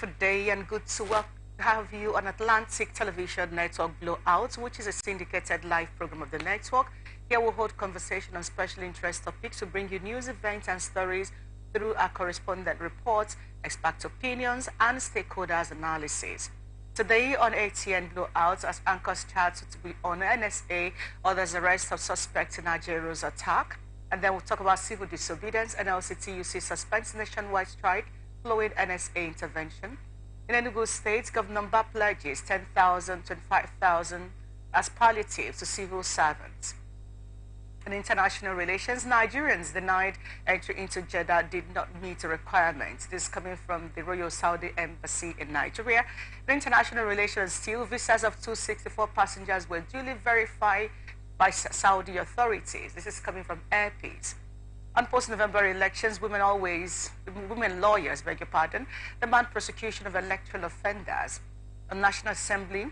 wonderful day and good to have you on Atlantic Television Network Blowout, which is a syndicated live program of the network. Here we'll hold conversation on special interest topics to bring you news, events, and stories through our correspondent reports, expert opinions, and stakeholders analysis. Today on ATN Blowout, as anchors chat to be on NSA, others arrest of suspects in Nigeria's attack. And then we'll talk about civil disobedience and LCTUC suspends nationwide strike following NSA intervention. In Enugu State, Governor Mba pledges 10,000, 25,000 as palliative to civil servants. In international relations, Nigerians denied entry into Jeddah did not meet the requirements. This is coming from the Royal Saudi Embassy in Nigeria. In international relations, still visas of 264 passengers were duly verified by Saudi authorities. This is coming from Air Peace. On post-November elections, women lawyers, beg your pardon, demand prosecution of electoral offenders. On National Assembly,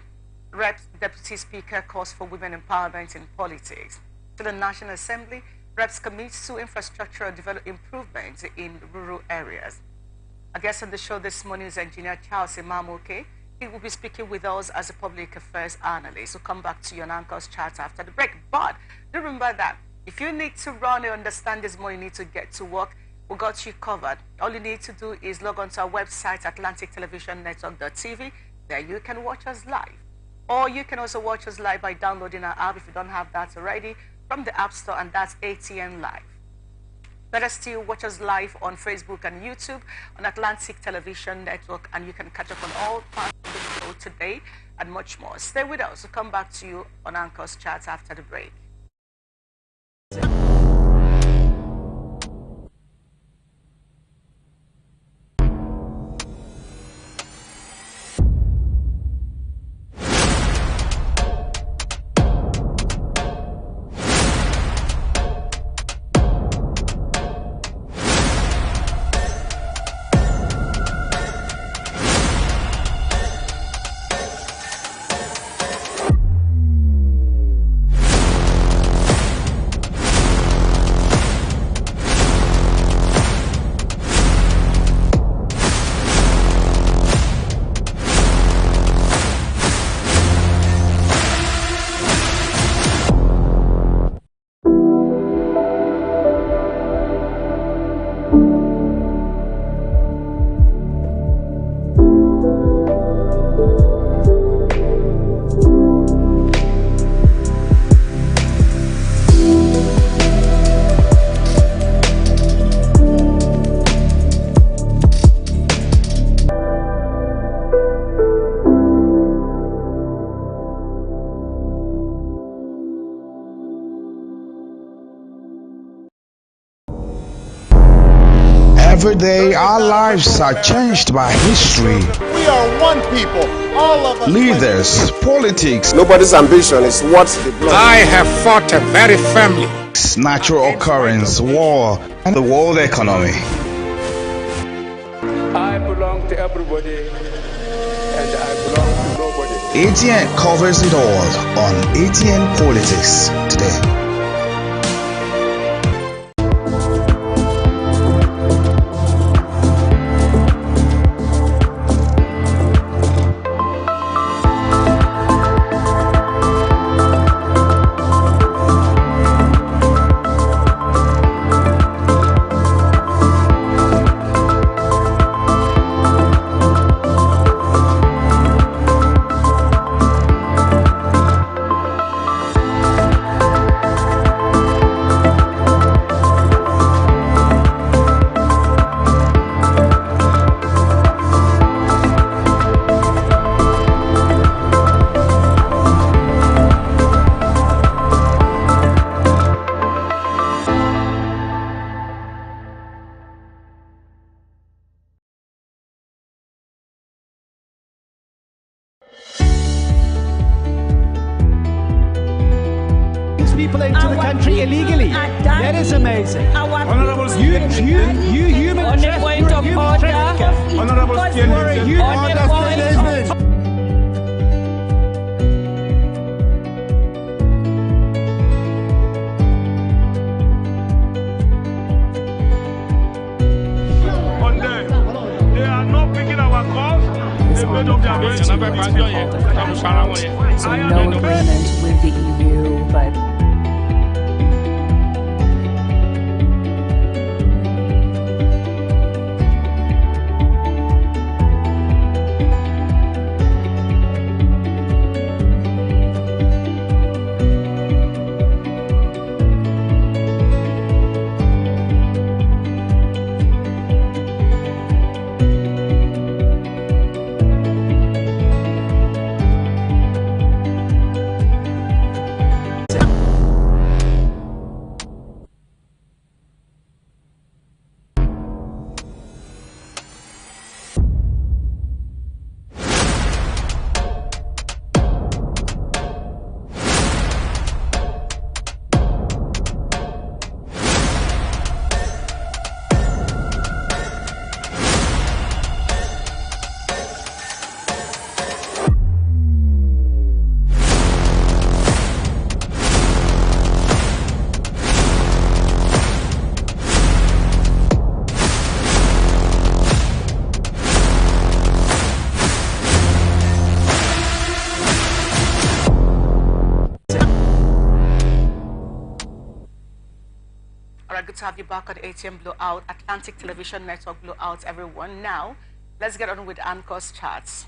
Reps Deputy Speaker calls for women empowerment in politics. To the National Assembly, Reps commits to infrastructural development improvements in rural areas. Our guest on the show this morning is Engineer Charles Imamoke. He will be speaking with us as a public affairs analyst. We'll come back to you on Anchor's chat after the break. But remember that if you need to run and understand this more, you need to get to work, we got you covered. All you need to do is log on to our website, atlantictelevisionnetwork.tv. There you can watch us live. Or you can also watch us live by downloading our app if you don't have that already from the App Store, and that's ATN Live. Better still, watch us live on Facebook and YouTube on Atlantic Television Network, and you can catch up on all parts of the show today and much more. Stay with us. We'll come back to you on Anchor's chat after the break. Every day, our lives are changed by history. We are one people, all of us. Leaders, politics. Nobody's ambition is what they blood. I have fought very firmly. Natural occurrence, war, and the world economy. I belong to everybody, and I belong to nobody. ATN covers it all on ATN Politics today. People into the country illegally. That is amazing. You human trafficker. Honorable They are not picking our calls. on the path to reform. So no agreement with the EU, but Good to have you back on ATM Blowout, Atlantic Television Network Blowout, everyone. Now, let's get on with Anchor's charts.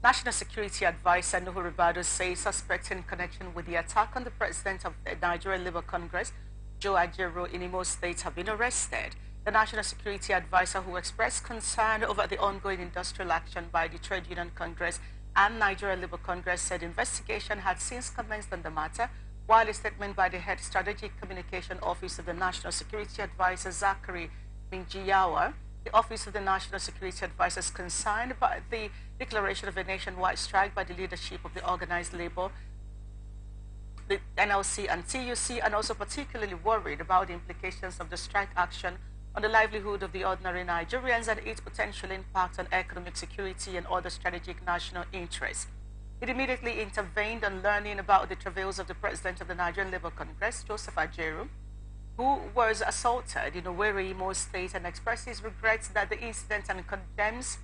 National Security Advisor Nuhu Ribadu says suspects in connection with the attack on the president of the Nigerian Labour Congress, Joe Ajero, in Imo State have been arrested. The National Security Advisor, who expressed concern over the ongoing industrial action by the Trade Union Congress and Nigerian Labour Congress, said investigation had since commenced on the matter, while a statement by the head strategic communication office of the National Security Advisor, Zachary Minjiyawa, the office of the National Security Advisor is concerned by the declaration of a nationwide strike by the leadership of the organized labor, the NLC and TUC, and also particularly worried about the implications of the strike action on the livelihood of the ordinary Nigerians and its potential impact on economic security and other strategic national interests. It immediately intervened on learning about the travails of the president of the Nigerian Labour Congress, Joseph Ajero, who was assaulted in Owerri, Imo State, and expresses regrets that the incident and condemns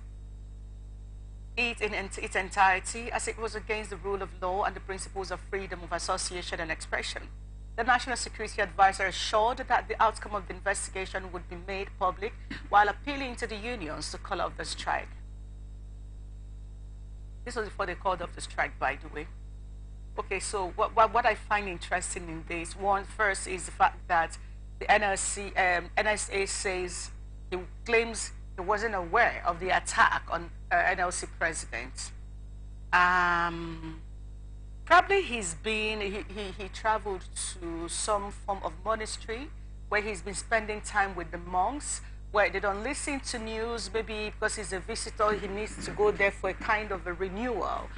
it in its entirety as it was against the rule of law and the principles of freedom of association and expression. The National Security Advisor assured that the outcome of the investigation would be made public while appealing to the unions to call off the strike. This was before they called off the strike, by the way. Okay, so what I find interesting in this, first is the fact that the NSA says, he claims he wasn't aware of the attack on NLC president. Probably he traveled to some form of monastery where he's been spending time with the monks, where they don't listen to news, maybe because he's a visitor, he needs to go there for a kind of a renewal,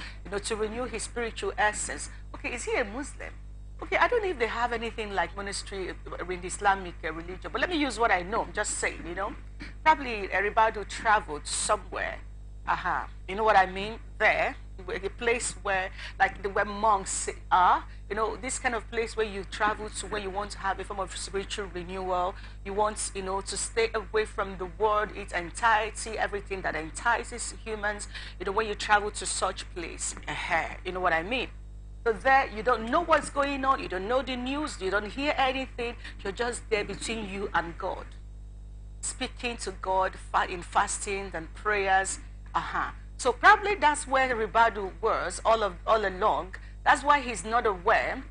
to renew his spiritual essence. Okay, is he a Muslim? Okay, I don't know if they have anything like monastery in the Islamic religion, but let me use what I know, I'm just saying, Probably Ribadu traveled somewhere, you know what I mean, there, a place where, where monks are, this kind of place where you travel to where you want to have a form of spiritual renewal, you want, to stay away from the world, its entirety, everything that entices humans, when you travel to such place, you know what I mean? So there, you don't know what's going on, you don't know the news, you don't hear anything, you're just there between you and God, speaking to God in fasting and prayers, So probably that's where Ribadu was all along. That's why he's not aware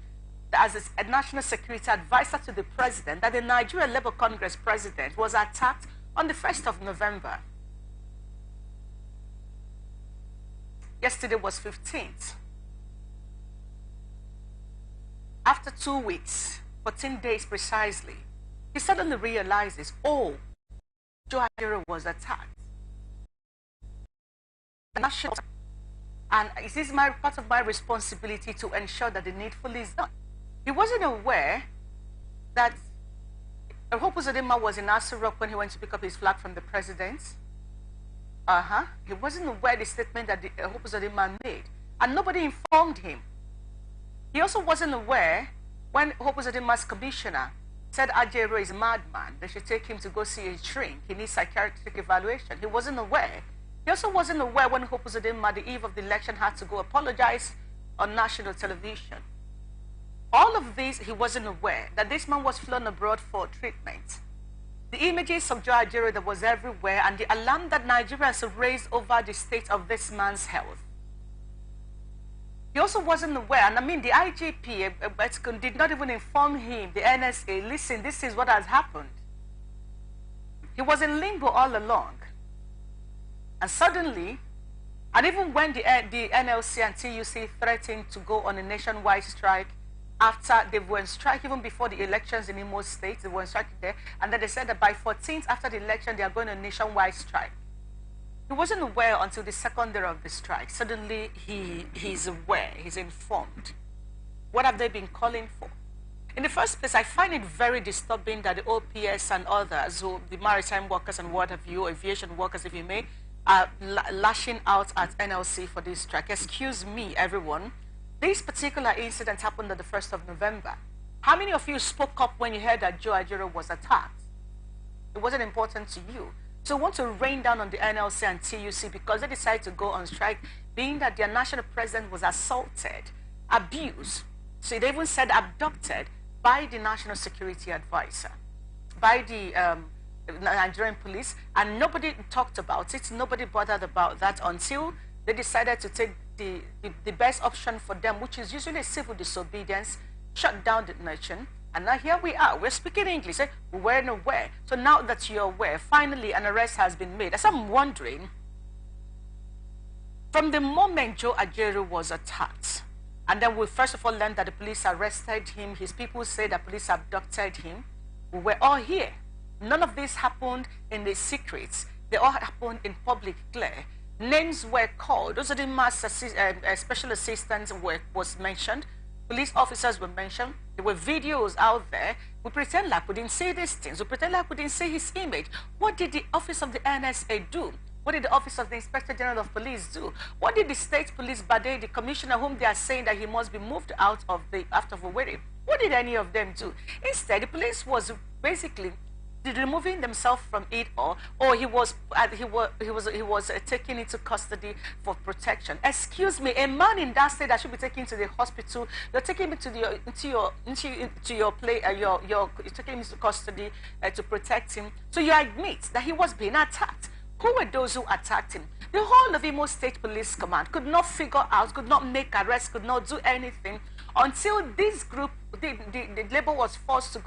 that as a National Security Advisor to the President, that the Nigerian Labour Congress President was attacked on the 1st of November. Yesterday was 15th. After 2 weeks, 14 days precisely, he suddenly realizes, oh, Joe Ajero was attacked. And it is part of my responsibility to ensure that the needful is done. He wasn't aware that Hope Uzodinma was in Aso Rock when he went to pick up his flag from the president. He wasn't aware of the statement that Hope Uzodinma made, and nobody informed him. He also wasn't aware when Hope Uzodinma's commissioner said Ajero is a madman, they should take him to go see a shrink, he needs psychiatric evaluation. He wasn't aware He also wasn't aware when Hope Uzodinma, the eve of the election, had to go apologize on national television. All of this, he wasn't aware that this man was flown abroad for treatment. The images of Joe Ajero that was everywhere and the alarm that Nigerians have raised over the state of this man's health. He also wasn't aware, and I mean the IGP did not even inform him, the NSA, listen, this is what has happened. He was in limbo all along. And suddenly, and even when the NLC and TUC threatened to go on a nationwide strike, after they were on strike even before the elections in Imo State, they were on strike there, and then they said that by 14th after the election, they are going on a nationwide strike. He wasn't aware until the second day of the strike. Suddenly, he's aware, he's informed. What have they been calling for? In the first place, I find it very disturbing that the OPS and others, who, the maritime workers and what have you, aviation workers, if you may, are lashing out at NLC for this strike. Excuse me, everyone. This particular incident happened on the 1st of November. How many of you spoke up when you heard that Joe Ajero was attacked? It wasn't important to you. So want to rain down on the NLC and TUC because they decided to go on strike, being that their national president was assaulted, abused, so they even said abducted by the national security advisor, by the Nigerian police, and nobody talked about it, nobody bothered about that until they decided to take the best option for them, which is usually civil disobedience, shut down the nation. And now here we are, we're speaking English, we weren't aware. So now that you're aware, finally an arrest has been made. As I'm wondering, from the moment Joe Ajero was attacked, and then we first of all learned that the police arrested him, his people say that police abducted him, we were all here. None of this happened in the secrets. They all happened in public glare. Names were called. Those are the special assistants was mentioned. Police officers were mentioned. There were videos out there. We pretend like we didn't see these things. We pretend like we didn't see his image. What did the office of the NSA do? What did the office of the Inspector General of Police do? What did the State Police Bade, the commissioner whom they are saying that he must be moved out of the after Owerri? What did any of them do? Instead, the police was basically removing themselves from it all, or he was taken into custody for protection. Excuse me, a man in that state that should be taken to the hospital, you're taking him you're taking him into custody to protect him. So you admit that he was being attacked. Who were those who attacked him? The whole of Imo State Police Command could not figure out, could not make arrests, could not do anything until this group, the labor was forced to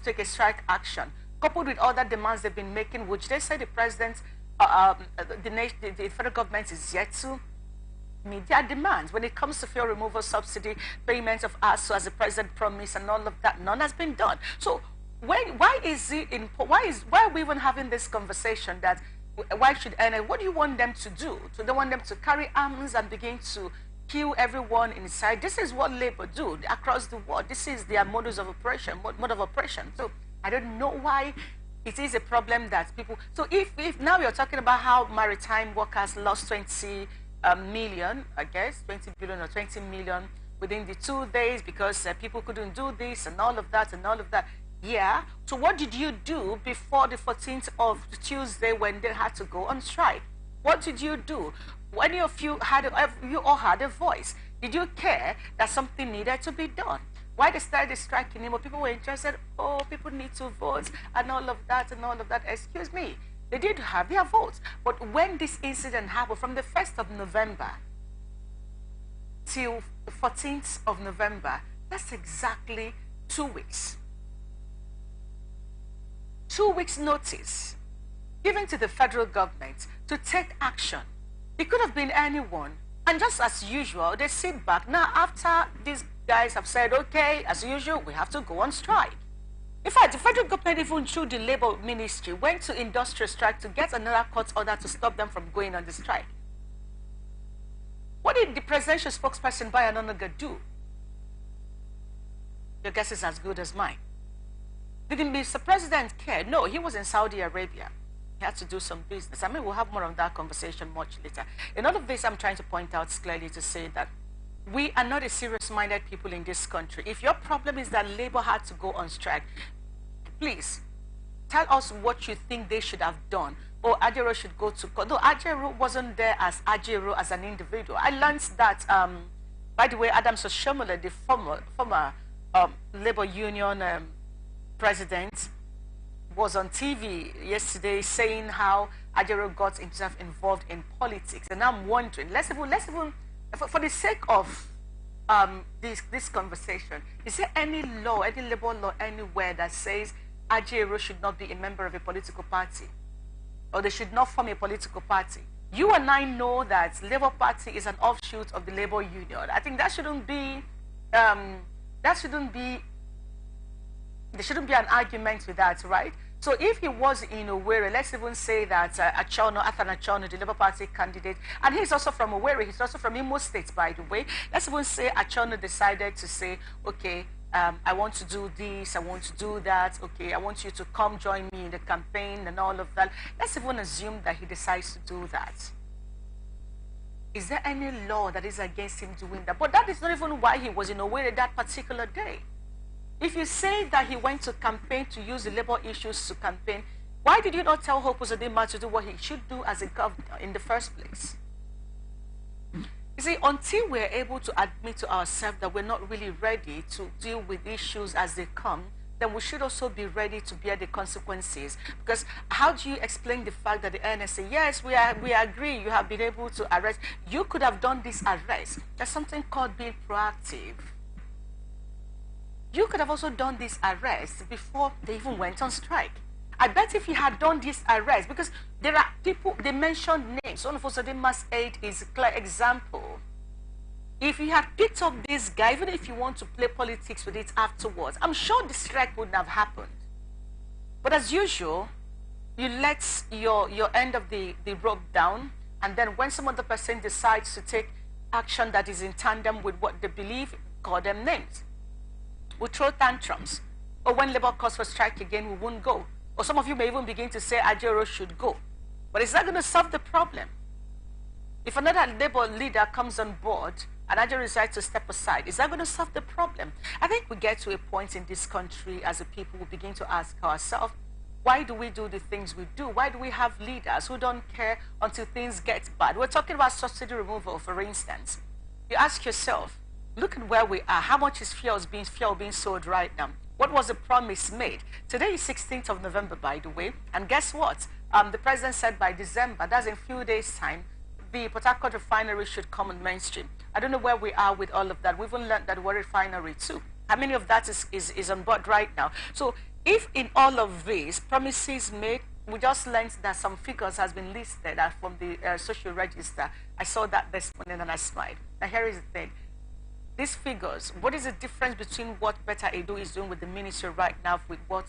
take a strike action, coupled with other demands they've been making, which they say the president, the federal government is yet to meet their demands. When it comes to fuel removal subsidy, payment of ASO as the president promised, and all of that, none has been done. So why are we even having this conversation that why should what do you want them to do? So they want them to carry arms and begin to kill everyone inside. This is what labor do across the world. This is their mode of operation. So I don't know why it is a problem that people. So if now we are talking about how maritime workers lost 20 million, I guess 20 billion or 20 million within the 2 days because people couldn't do this and all of that and all of that. Yeah. So what did you do before the 14th of Tuesday when they had to go on strike? What did you do? Any of you all had a voice? Did you care that something needed to be done? Why they started striking him? People were interested. Oh, people need to vote and all of that and all of that. Excuse me, they did have their votes, but when this incident happened from the 1st of November till the 14th of November, that's exactly 2 weeks. 2 weeks notice given to the federal government to take action. It could have been anyone. And just as usual, they sit back. Now, after these guys have said, okay, as usual, we have to go on strike. In fact, the federal government, even through the labor ministry, went to industrial strike to get another court order to stop them from going on the strike. What did the presidential spokesperson, Bayo Onanuga, do? Your guess is as good as mine. Did Mr. President care? No, he was in Saudi Arabia. He had to do some business. I mean, we'll have more on that conversation much later. In all of this, I'm trying to point out clearly to say that we are not a serious-minded people in this country. If your problem is that labor had to go on strike, please tell us what you think they should have done oh, Ajero should go to court. No, Ajero wasn't there as Ajero as an individual. I learned that, by the way, Adams Oshiomhole, the former labor union president, was on TV yesterday saying how Ajero got himself involved in politics. And I'm wondering, let's even for the sake of this conversation, is there any law, any labor law anywhere that says Ajero should not be a member of a political party, or they should not form a political party? You and I know that Labour Party is an offshoot of the labor union. I think there shouldn't be an argument with that, right? So if he was in Owerri, let's even say that Athan Achono, the Labour Party candidate, and he's also from Owerri, he's also from Imo State, by the way. Let's even say Achono decided to say, okay, I want to do this, I want to do that, okay, I want you to come join me in the campaign and all of that. Let's even assume that he decides to do that. Is there any law that is against him doing that? But that is not even why he was in Owerri that particular day. If you say that he went to campaign to use the labor issues to campaign, why did you not tell Hope Uzodinma to do what he should do as a governor in the first place? You see, until we're able to admit to ourselves that we're not really ready to deal with issues as they come, then we should also be ready to bear the consequences. Because how do you explain the fact that the NSA, yes, we agree, you have been able to arrest, you could have done this arrest. There's something called being proactive. You could have also done this arrest before they even went on strike. I bet if you had done this arrest, because there are people, they mentioned names. One of Uzodinma's aide is a clear example. If you had picked up this guy, even if you want to play politics with it afterwards, I'm sure the strike wouldn't have happened. But as usual, you let your end of the rope down, and then when some other person decides to take action that is in tandem with what they believe, call them names. We throw tantrums. Or when Labour calls for strike again, we won't go. Or some of you may even begin to say Ajero should go. But is that going to solve the problem? If another Labour leader comes on board and Ajero decides to step aside, is that going to solve the problem? I think we get to a point in this country as a people, we begin to ask ourselves, why do we do the things we do? Why do we have leaders who don't care until things get bad? We're talking about subsidy removal, for instance. You ask yourself, look at where we are. How much is fuel being sold right now? What was the promise made? Today is 16th of November, by the way. And guess what? The president said by December, that's in a few days' time, the Port Harcourt refinery should come on mainstream. I don't know where we are with all of that. We've even learned that we're refinery too. How many of that is on board right now? So if in all of these promises made, we just learned that some figures has been listed from the social register. I saw that this morning and I smiled. Now here is the thing. These figures, what is the difference between what Betta Edo is doing with the ministry right now with what,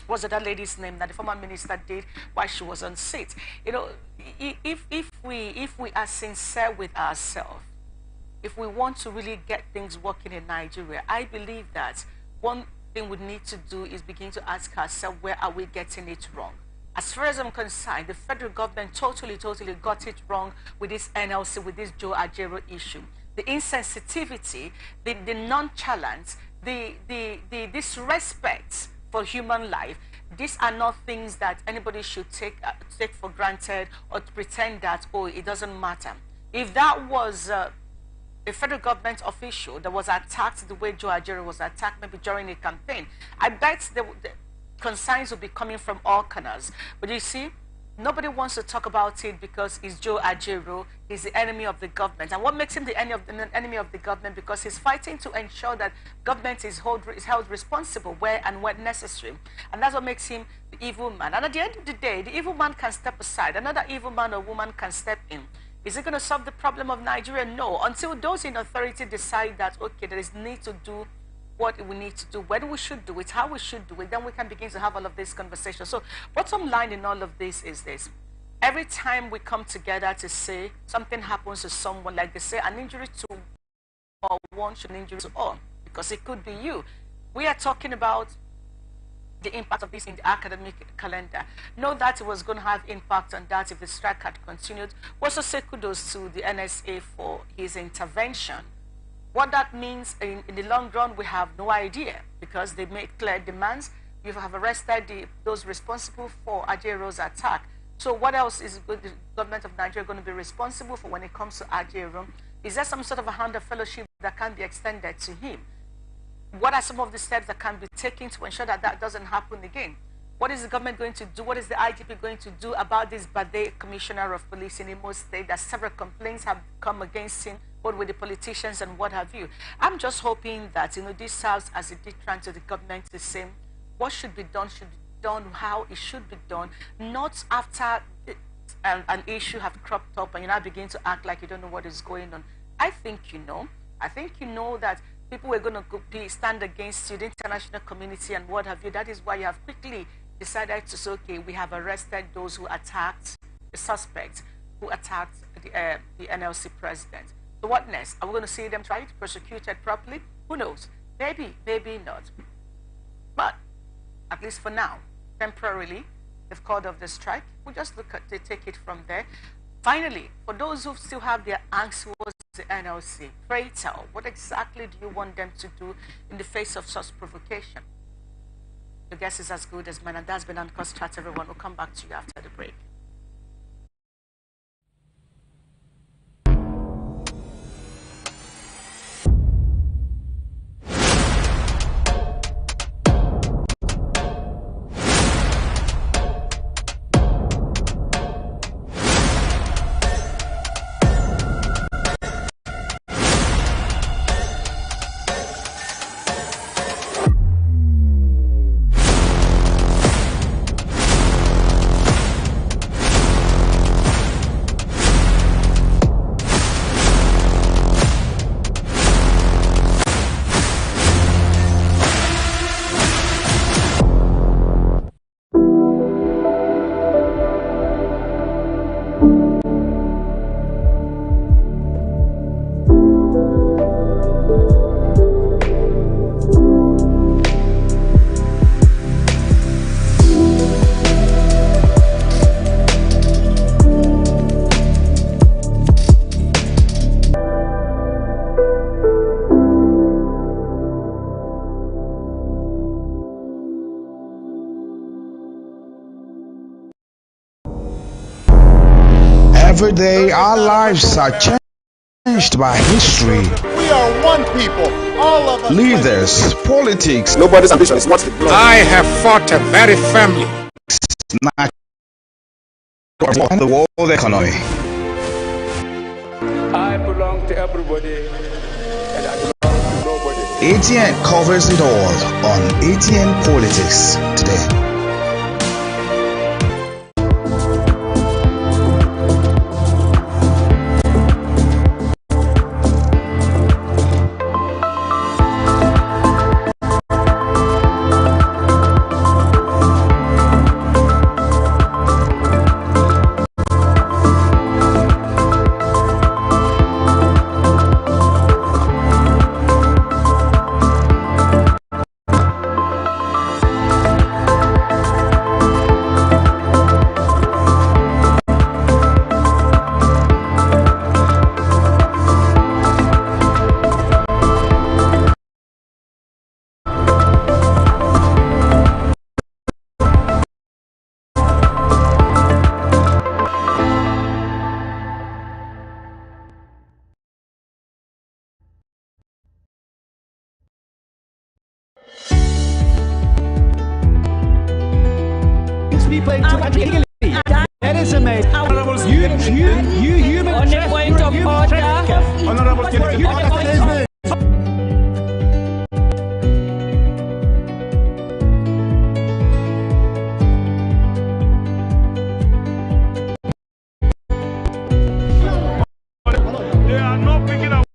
what's that lady's name that the former minister did while she was on seat? You know, if we are sincere with ourselves, if we want to really get things working in Nigeria, I believe that one thing we need to do is begin to ask ourselves, where are we getting it wrong? As far as I'm concerned, the federal government totally got it wrong with this NLC, with this Joe Ajero issue. The insensitivity, the nonchalance, the disrespect for human life, these are not things that anybody should take for granted or to pretend that, oh, it doesn't matter. If that was a federal government official that was attacked the way Joe Ajero was attacked, maybe during a campaign, I bet the concerns will be coming from all corners. But you see, nobody wants to talk about it because he's Joe Ajero, he's the enemy of the government. And what makes him the enemy of the government? Because he's fighting to ensure that government is held responsible where and when necessary. And that's what makes him the evil man. And at the end of the day, the evil man can step aside. Another evil man or woman can step in. Is it going to solve the problem of Nigeria? No. Until those in authority decide that, okay, there is need to do what we need to do, when we should do it, how we should do it, then we can begin to have all of this conversation. So bottom line in all of this is this. Every time we come together to say something happens to someone, like they say, an injury to or one should an injury to all, because it could be you. We are talking about the impact of this in the academic calendar. Know that it was going to have impact on that if the strike had continued. We also say kudos to the NSA for his intervention. What that means in the long run, we have no idea, because they made clear demands. You have arrested those responsible for Ajero's attack. So what else is the government of Nigeria going to be responsible for when it comes to Ajero? Is there some sort of a hand of fellowship that can be extended to him? What are some of the steps that can be taken to ensure that that doesn't happen again? What is the government going to do? What is the IGP going to do about this Bade Commissioner of Police in Imo State? That several complaints have come against him, both with the politicians and what have you. I'm just hoping that, this serves as a deterrent to the government to say what should be done, how it should be done, not after an issue have cropped up and you now begin to act like you don't know what is going on. I think you know. I think you know that people were going to stand against you, the international community and what have you. That is why you have quickly decided to say, okay, we have arrested those who attacked the suspects who attacked the NLC president. So what next? Are we going to see them tried, prosecuted properly? Who knows? Maybe, maybe not. But at least for now, temporarily, they've called off the strike. We'll just take it from there. Finally, for those who still have their angst towards the NLC, pray tell, what exactly do you want them to do in the face of such provocation? Your guess is as good as mine, and that's been Uncross Chat, everyone. We'll come back to you after the break. Every day our lives are changed by history. We are one people, all of us. Leaders, politics, Nobody's ambition is what the blood. I have fought a very firmly. and the world economy. I belong to everybody, and I belong to nobody. ATN covers it all on ATN Politics today. People into the country illegally. That is amazing. You human On the point of order. Honorable Kennedy. They are not picking up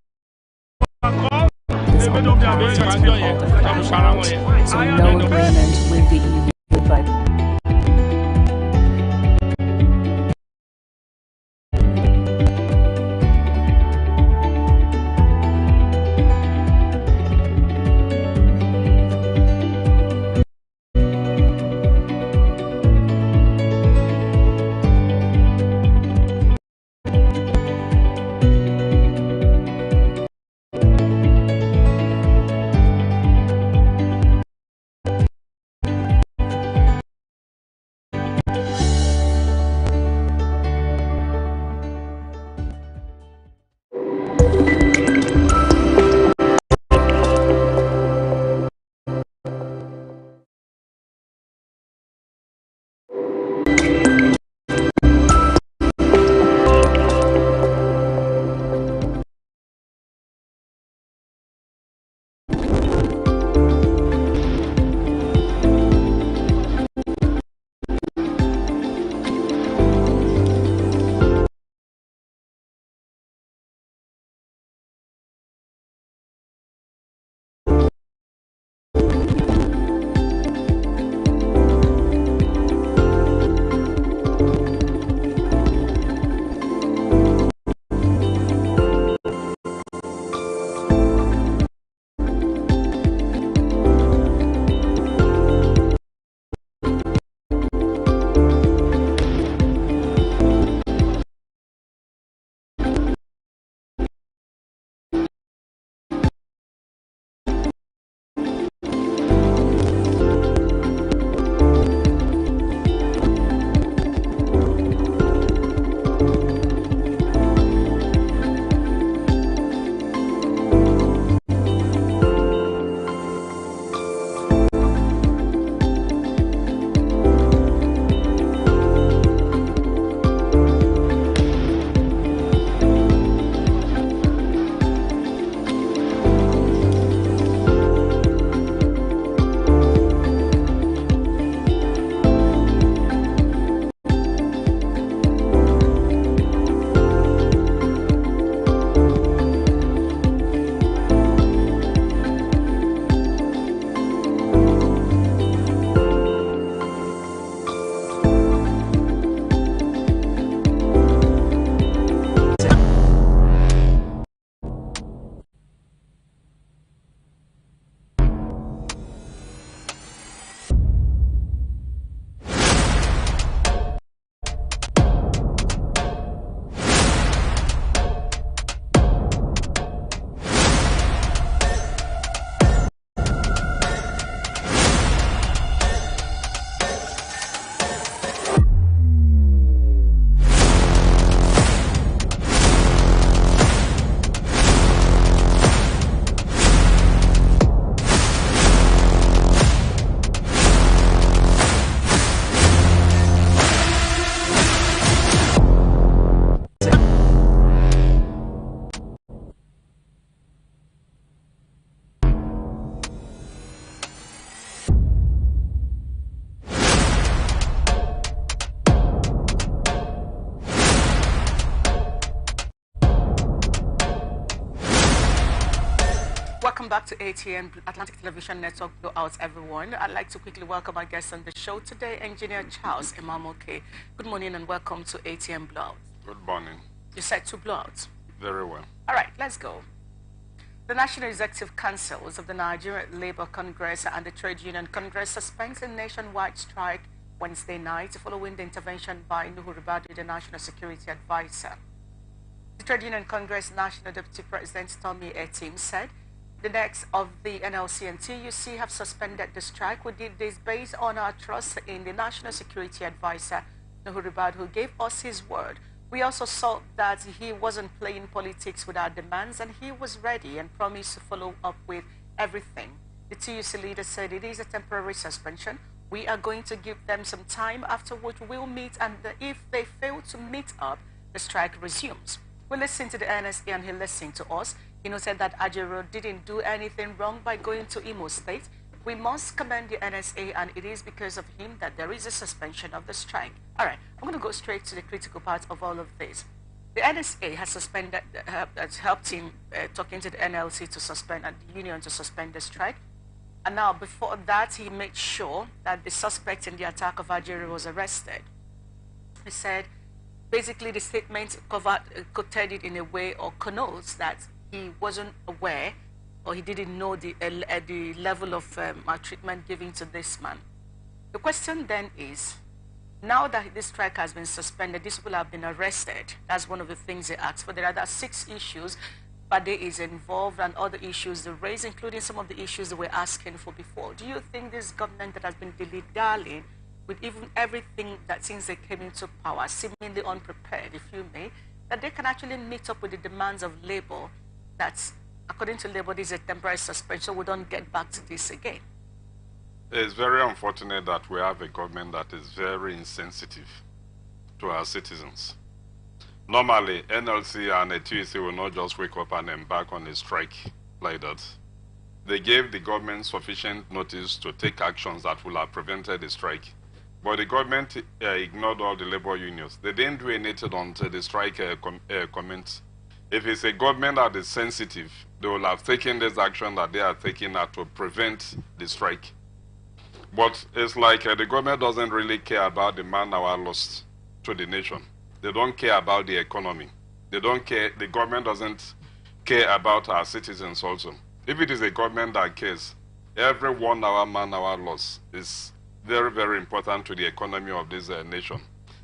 a call. They made up their minds. So no agreement with the EU by Welcome back to ATN Atlantic Television Network Blowout, everyone. I'd like to quickly welcome our guest on the show today, Engineer Charles Imamoke. Good morning and welcome to ATN Blowout. Good morning. You said two blowouts. Very well. All right, let's go. The National Executive Councils of the Nigerian Labour Congress and the Trade Union Congress suspends a nationwide strike Wednesday night following the intervention by Nuhu Ribadu, the National Security Advisor. The Trade Union Congress National Deputy President Tommy Etim said the necks of the NLC and TUC have suspended the strike. We did this based on our trust in the National Security Advisor, Nuhu Ribadu, who gave us his word. We also saw that he wasn't playing politics with our demands and he was ready and promised to follow up with everything. The TUC leader said it is a temporary suspension. We are going to give them some time, after which we'll meet, and if they fail to meet up, the strike resumes. We listened to the NSA and he listened to us. He noted that Ajero didn't do anything wrong by going to Imo State. We must commend the NSA, and it is because of him that there is a suspension of the strike. All right, I'm going to go straight to the critical part of all of this. The NSA has suspended, has helped him talking to the NLC to suspend, and the union to suspend the strike. And now, before that, he made sure that the suspect in the attack of Ajero was arrested. He said, basically, the statement quoted it in a way or connotes that he wasn't aware or he didn't know the level of maltreatment given to this man. The question then is, now that this strike has been suspended, these people have been arrested. That's one of the things they asked for. There are 6 issues. Bade is involved and other issues they raised, including some of the issues they were asking for before. Do you think this government that has been dilly-dallying with even everything that since they came into power, seemingly unprepared, if you may, that they can actually meet up with the demands of labor that's, according to labor, this is a temporary suspension, so we don't get back to this again? It's very unfortunate that we have a government that is very insensitive to our citizens. Normally, NLC and the TUC will not just wake up and embark on a strike like that. They gave the government sufficient notice to take actions that will have prevented the strike. But the government ignored all the labor unions. They didn't do anything until the strike commenced. If it's a government that is sensitive, they will have taken this action that they are taking to prevent the strike. But it's like the government doesn't really care about the man-hour lost to the nation. They don't care about the economy. They don't care. The government doesn't care about our citizens also. If it is a government that cares, every 1 hour man-hour loss is very, very important to the economy of this nation.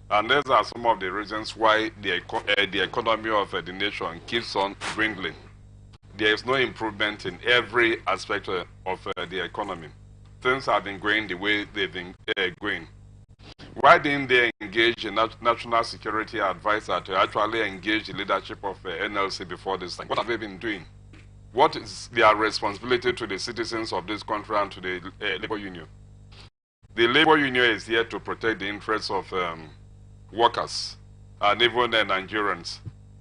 And these are some of the reasons why the economy of the nation keeps on dwindling. There is no improvement in every aspect of the economy. Things have been going the way they've been going. Why didn't they engage a national security advisor to actually engage the leadership of NLC before this time? What have they been doing? What is their responsibility to the citizens of this country and to the labor union? The labor union is here to protect the interests of workers and even the Nigerians.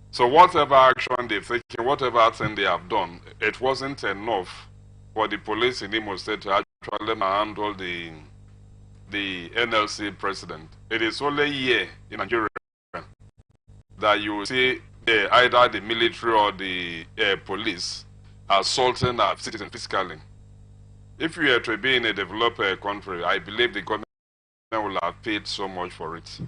So whatever action they've taken, whatever thing they have done, it wasn't enough for the police in Imo State to actually handle the NLC president. It is only here in Nigeria that you see either the military or the police assaulting our citizens physically. If we are to be in a developed country, I believe the government will have paid so much for it.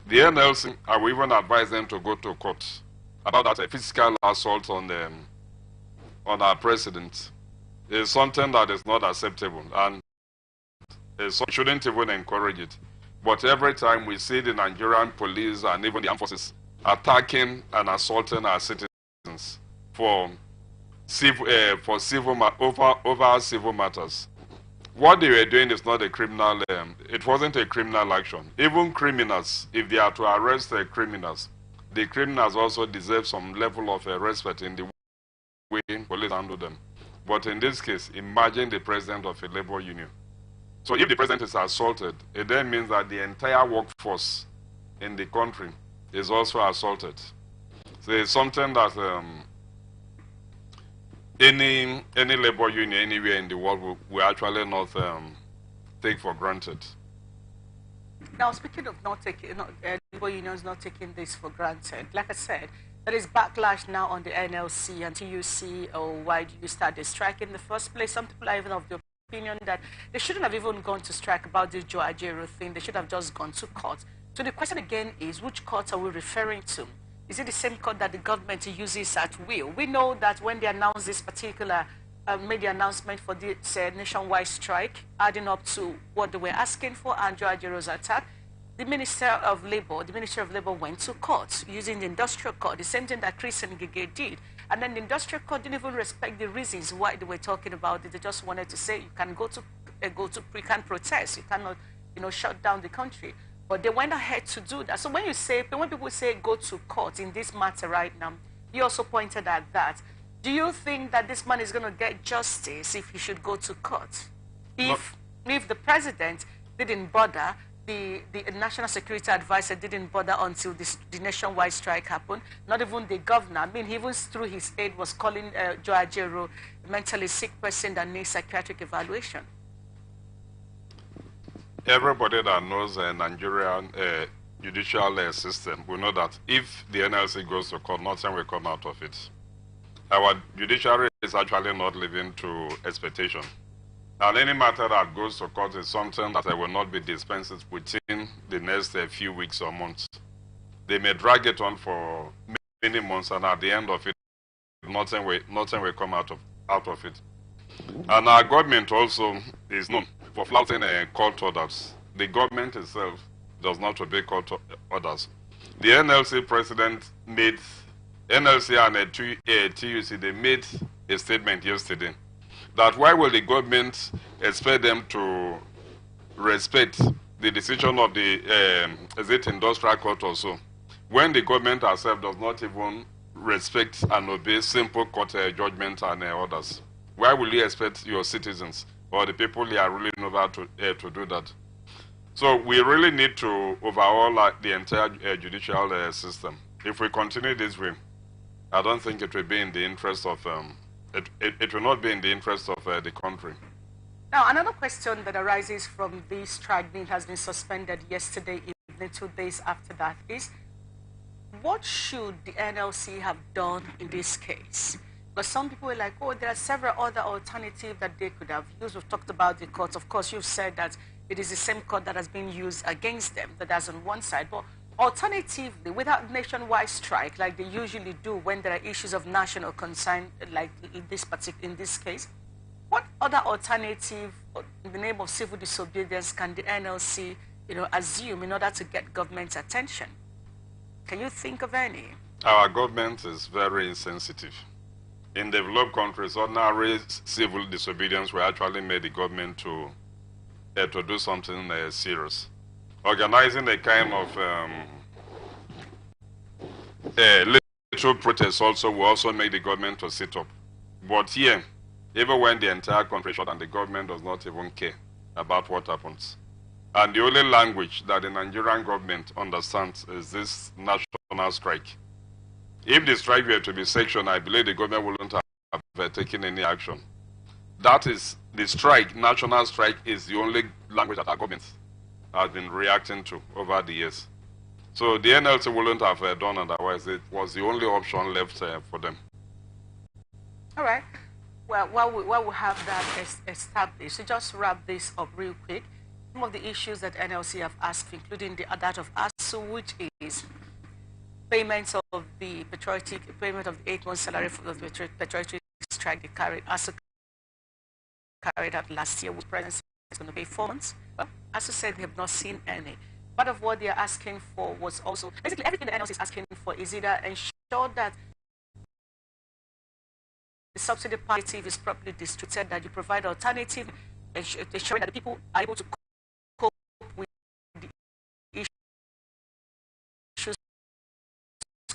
The NLC, I will even advise them to go to court about that physical assault on our president. It's something that is not acceptable, and shouldn't even encourage it. But every time we see the Nigerian police and even the armed forces attacking and assaulting our citizens for civil matters, what they were doing is not a criminal. It wasn't a criminal action. Even criminals, if they are to arrest criminals, the criminals also deserve some level of respect in the way police handle them. But in this case, imagine the president of a labor union. So if the president is assaulted, it then means that the entire workforce in the country is also assaulted. So it's something that any labor union anywhere in the world will actually not take for granted. Now, speaking of not taking, labor unions not taking this for granted, like I said, There is backlash now on the NLC and TUC, or why do you start the strike in the first place? Some people are even of the opinion that they shouldn't have even gone to strike about this Joe Ajero thing. They should have just gone to court. So the question again is, which court are we referring to? Is it the same court that the government uses at will? We know that when they announced this particular made the announcement for this nationwide strike, adding up to what they were asking for and Joe Ajero's attack, the Ministry of Labor went to court using the industrial court, the same thing that Chris Ngige did. And then the industrial court didn't even respect the reasons why they were talking about it. They just wanted to say you can you can protest, you cannot, shut down the country. But they went ahead to do that. So when people say go to court in this matter right now, you also pointed at that. Do you think that this man is going to get justice if he should go to court? If the president didn't bother, the national security advisor didn't bother until the nationwide strike happened, not even the governor. I mean, he even through his aide was calling Joe Ajero a mentally sick person that needs psychiatric evaluation. Everybody that knows the Nigerian judicial system will know that if the NLC goes to court, nothing will come out of it. Our judiciary is actually not living to expectation. And any matter that goes to court is something that will not be dispensed within the next few weeks or months. They may drag it on for many months, and at the end of it, nothing will come out of it. And our government also is known for flouting court orders. The government itself does not obey court orders. The NLC president made NLC and TUC, they made a statement yesterday that why will the government expect them to respect the decision of the industrial court or so, when the government herself does not even respect and obey simple court judgments and orders? Why will you expect your citizens or the people you are ruling over to do that? So we really need to overhaul the entire judicial system. If we continue this way, I don't think it will be in the interest of, it will not be in the interest of the country. Now, another question that arises from this strike being has been suspended yesterday evening, 2 days after that, is what should the NLC have done in this case? Because some people are like, oh, there are several other alternatives that they could have used. We've talked about the courts. Of course, you've said that it is the same court that has been used against them, that's on one side. But alternatively, without nationwide strike, like they usually do when there are issues of national concern, like in this case, what other alternative in the name of civil disobedience can the NLC, assume in order to get government's attention? Can you think of any? Our government is very insensitive. In developed countries, ordinary civil disobedience will actually make the government to do something serious. Organizing a kind of little protest also will also make the government to sit up. But here, even when the entire country is shut and the government does not even care about what happens. And the only language that the Nigerian government understands is this national strike. If the strike were to be sectioned, I believe the government wouldn't have taken any action. That is, the strike, national strike, is the only language that our government has been reacting to over the years. So the NLC wouldn't have done otherwise. It was the only option left for them. All right. Well, while we have that established, so just wrap this up real quick. Some of the issues that NLC have asked, including that of ASU, which is payment of the 8-month salary for the patriotic strike ASU carried out last year, with presence is going to be 4 months. Well, ASU said they have not seen any. Part of what they are asking for was also, basically everything the NLC is asking for is either ensure that the subsidy palliative is properly distributed, that you provide alternative, ensuring that the people are able to cope with the issues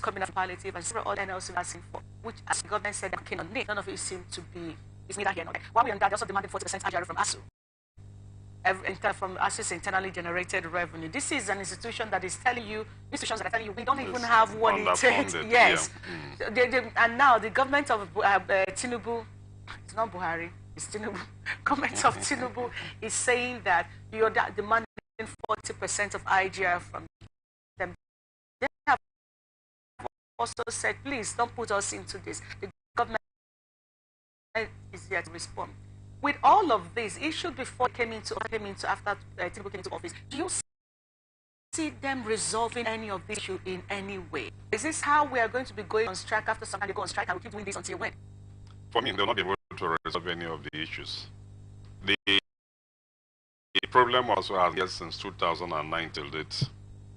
coming up palliative, and several other NLC are asking for, which as the government said, working on it. None of it seems to be, it's neither here nor there. While we're on that, they also demanded 40% IGR from ASU. From ASU's internally generated revenue. This is an institution that is telling you, institutions that are telling you, we don't even have what it takes. Yes. Yeah. And now the government of Tinubu, it's not Buhari, it's Tinubu. Government of Tinubu is saying that you're demanding 40% of IGR from them. They have also said, please don't put us into this. The government is here to respond. With all of this issues before after Tinubu came into office, do you see them resolving any of this issue in any way? Is this how we are going to be going on strike after some time they go on strike and we keep doing this until when? For me, they'll not be able to resolve any of the issues. The problem also has yet since 2009 till date.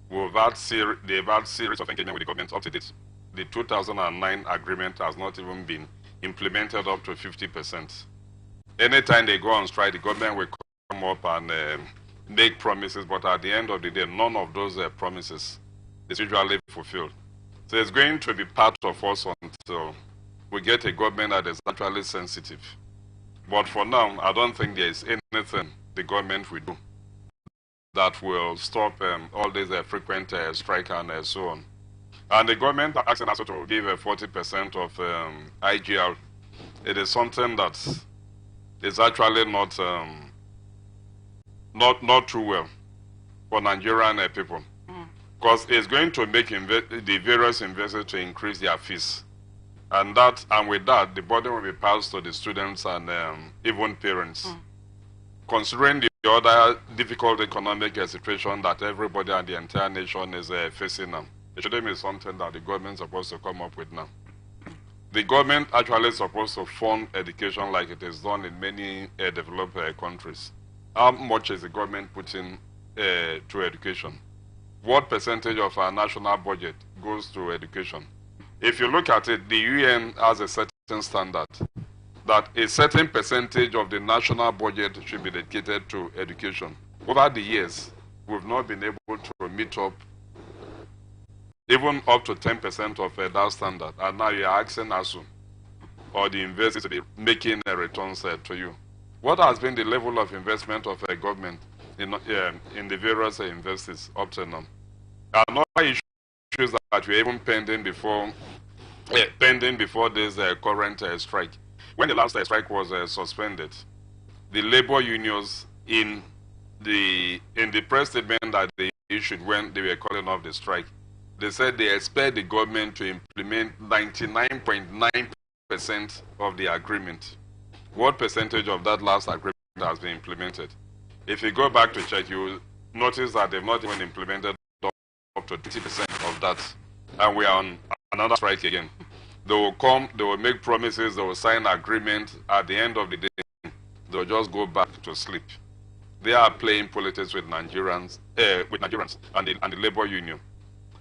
They've had series of engagement with the government up to date. The 2009 agreement has not even been implemented up to 50%. Anytime they go on strike, the government will come up and make promises, but at the end of the day, none of those promises is usually fulfilled. So it's going to be part of us until we get a government that is actually sensitive. But for now, I don't think there is anything the government will do that will stop all these frequent strike and so on. And the government are asking us to give 40% of IGR. It is something that is actually not too well for Nigerian people, because it's going to make the various investors to increase their fees, and with that the burden will be passed to the students and even parents. Considering the other difficult economic situation that everybody and the entire nation is facing now, it shouldn't be something that the government is supposed to come up with now. The government actually is supposed to fund education like it is done in many developed countries. How much is the government putting to education? What percentage of our national budget goes to education? If you look at it, the UN has a certain standard that a certain percentage of the national budget should be dedicated to education. Over the years, we've not been able to meet up even up to 10% of that standard. And now you're asking ASU or the investors to be making returns to you. What has been the level of investment of a government in the various investors up to now? Another issue that we're even pending before this current strike. When the last strike was suspended, the labor unions in the press statement that they issued when they were calling off the strike, they said they expect the government to implement 99.9% of the agreement. What percentage of that last agreement has been implemented? If you go back to check, you will notice that they've not even implemented up to 20% of that. And we are on another strike again. They will come, they will make promises, they will sign agreement. At the end of the day, they'll just go back to sleep. They are playing politics with Nigerians and the labor union.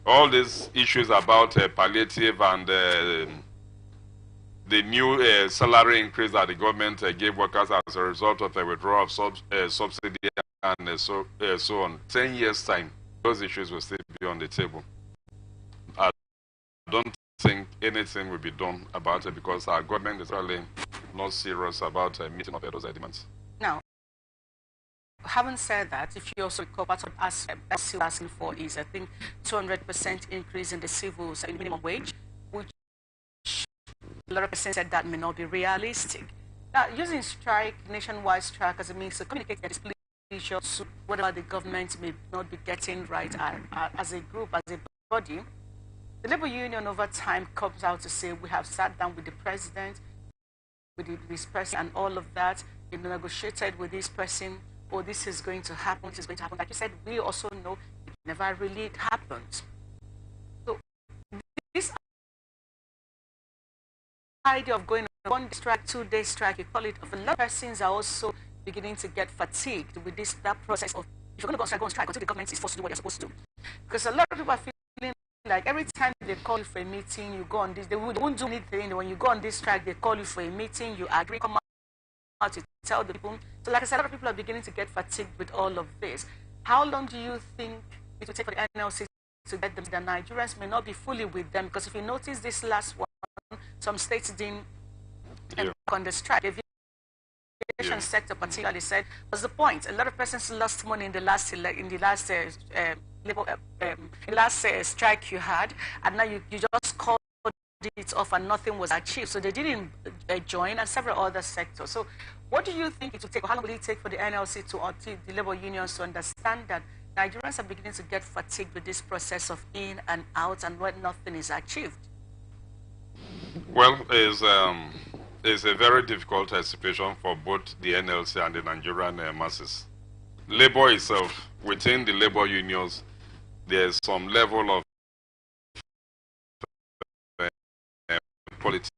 All these issues about palliative and the new salary increase that the government gave workers as a result of a withdrawal of subsidy and so on. 10 years time, those issues will still be on the table. I don't think anything will be done about it because our government is really not serious about meeting up those demands. Now, having said that, if you also recall, part of still asking for is, I think, 200% increase in the civil minimum wage, which a lot of persons said that may not be realistic. Now, using strike, nationwide strike, as a means to communicate their displeasure to whatever the government may not be getting right as a group, as a body, the labor union over time comes out to say, we have sat down with the president, with this person and all of that, we negotiated with this person, oh, this is going to happen, this is going to happen. Like you said, we also know it never really happened. So this idea of going on 1 day strike, 2 day strike, you call it, a lot of persons are also beginning to get fatigued with that process of, if you're going to go on strike until the government is forced to do what you're supposed to do. Because a lot of people are feeling like every time they call you for a meeting, you go on this, they won't do anything. When you go on this strike, they call you for a meeting, you agree, come out to tell the people. So like I said, a lot of people are beginning to get fatigued with all of this. How long do you think it will take for the NLC to get them? The Nigerians may not be fully with them, because if you notice this last one, some states didn't embark on the strike. The aviation sector particularly said, what's the point? A lot of persons lost money in the last strike you had, and now you just called it off and nothing was achieved. So they didn't join, and several other sectors. So what do you think it will take, or how long will it take for the NLC to the labor unions to understand that Nigerians are beginning to get fatigued with this process of in and out and when nothing is achieved? Well, it's a very difficult situation for both the NLC and the Nigerian masses. Labor itself, within the labor unions, there's some level of politics.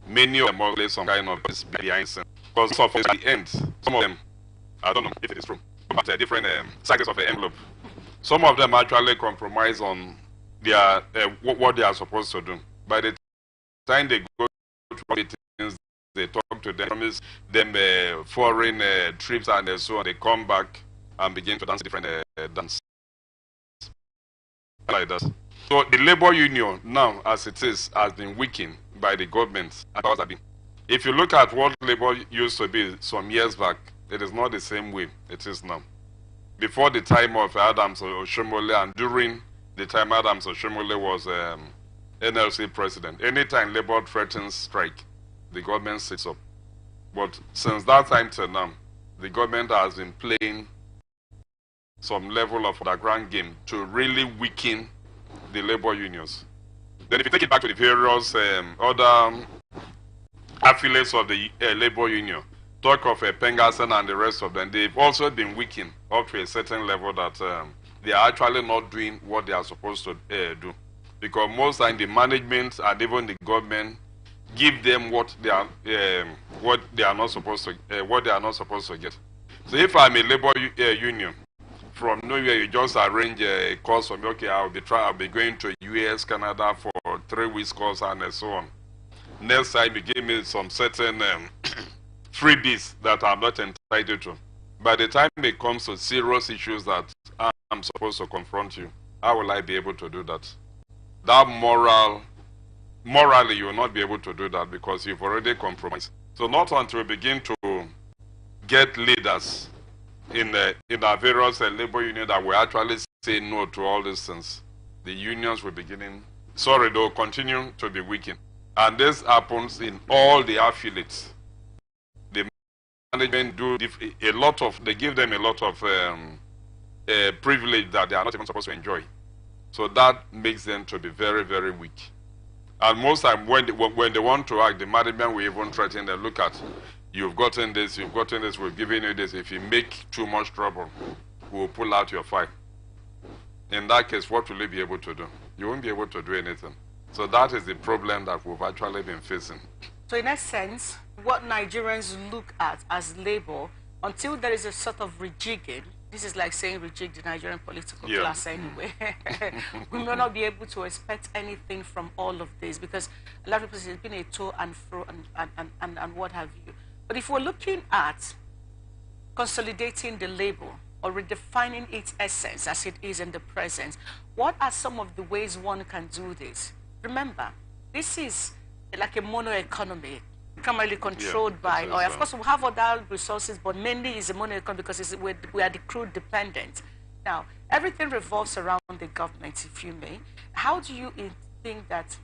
Many of them will play some kind of behind scenes. Because of the end, some of them, I don't know if it is true, but different sizes of the envelope. Some of them actually compromise on their what they are supposed to do. By the time they go to meetings, they talk to them, promise them foreign trips and so on. They come back and begin to dance different dance like that. So the labor union now, as it is, has been weakened by the government. If you look at what labor used to be some years back, it is not the same way it is now. Before the time of Adams Oshomole and during the time Adams Oshomole was NLC president, anytime labor threatens strike, the government sits up. But since that time till now, the government has been playing some level of underground game to really weaken the labor unions. Then if you take it back to the various other affiliates of the labor union, talk of Pengasson and the rest of them, they've also been weakened up to a certain level that they are actually not doing what they are supposed to do. Because most times the management and even the government give them what they are not supposed to get. So if I'm a labor union, from nowhere you just arrange a course for me, okay, I'll be going to US, Canada for 3 weeks course and so on. Next time you give me some certain freebies that I'm not entitled to. By the time it comes to serious issues that I'm supposed to confront you, how will I be able to do that? That morally you will not be able to do that because you've already compromised. So not until we begin to get leaders in our various labor unions that will actually say no to all these things, the unions will they'll continue to be weakened. And this happens in all the affiliates. The management they give them a lot of privilege that they are not even supposed to enjoy. So that makes them to be very, very weak. And most time when they want to act, the management will even threaten them, look at, you've gotten this, we've given you this. If you make too much trouble, we'll pull out your file. In that case, what will you be able to do? You won't be able to do anything. So that is the problem that we've actually been facing. So in essence, what Nigerians look at as labor, until there is a sort of rejigging, this is like saying rejig the Nigerian political class anyway. We may not be able to expect anything from all of this because a lot of people say it's been a to and fro and what have you. But if we're looking at consolidating the labor or redefining its essence as it is in the present, what are some of the ways one can do this? Remember, this is like a mono economy, primarily controlled by oil. Of course, we have other resources, but mainly it's a mono economy because we are the crude dependent. Now, everything revolves around the government, if you may. How do you think that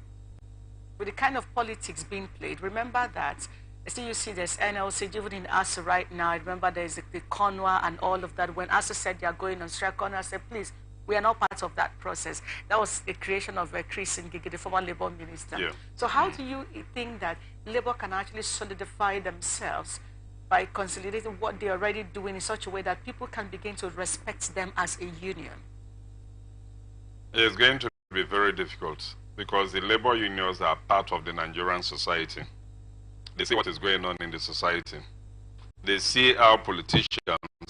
with the kind of politics being played, remember that still you see there's NLC, even in ASA right now, I remember there's the CONWA and all of that. When ASA said they are going on strike, CONWA said, please, we are not part of that process. That was a creation of Chris Ngige, the former Labour Minister. Yeah. So how do you think that Labour can actually solidify themselves by consolidating what they're already doing in such a way that people can begin to respect them as a union? It's going to be very difficult because the labor unions are part of the Nigerian society. They see what is going on in the society. They see how politicians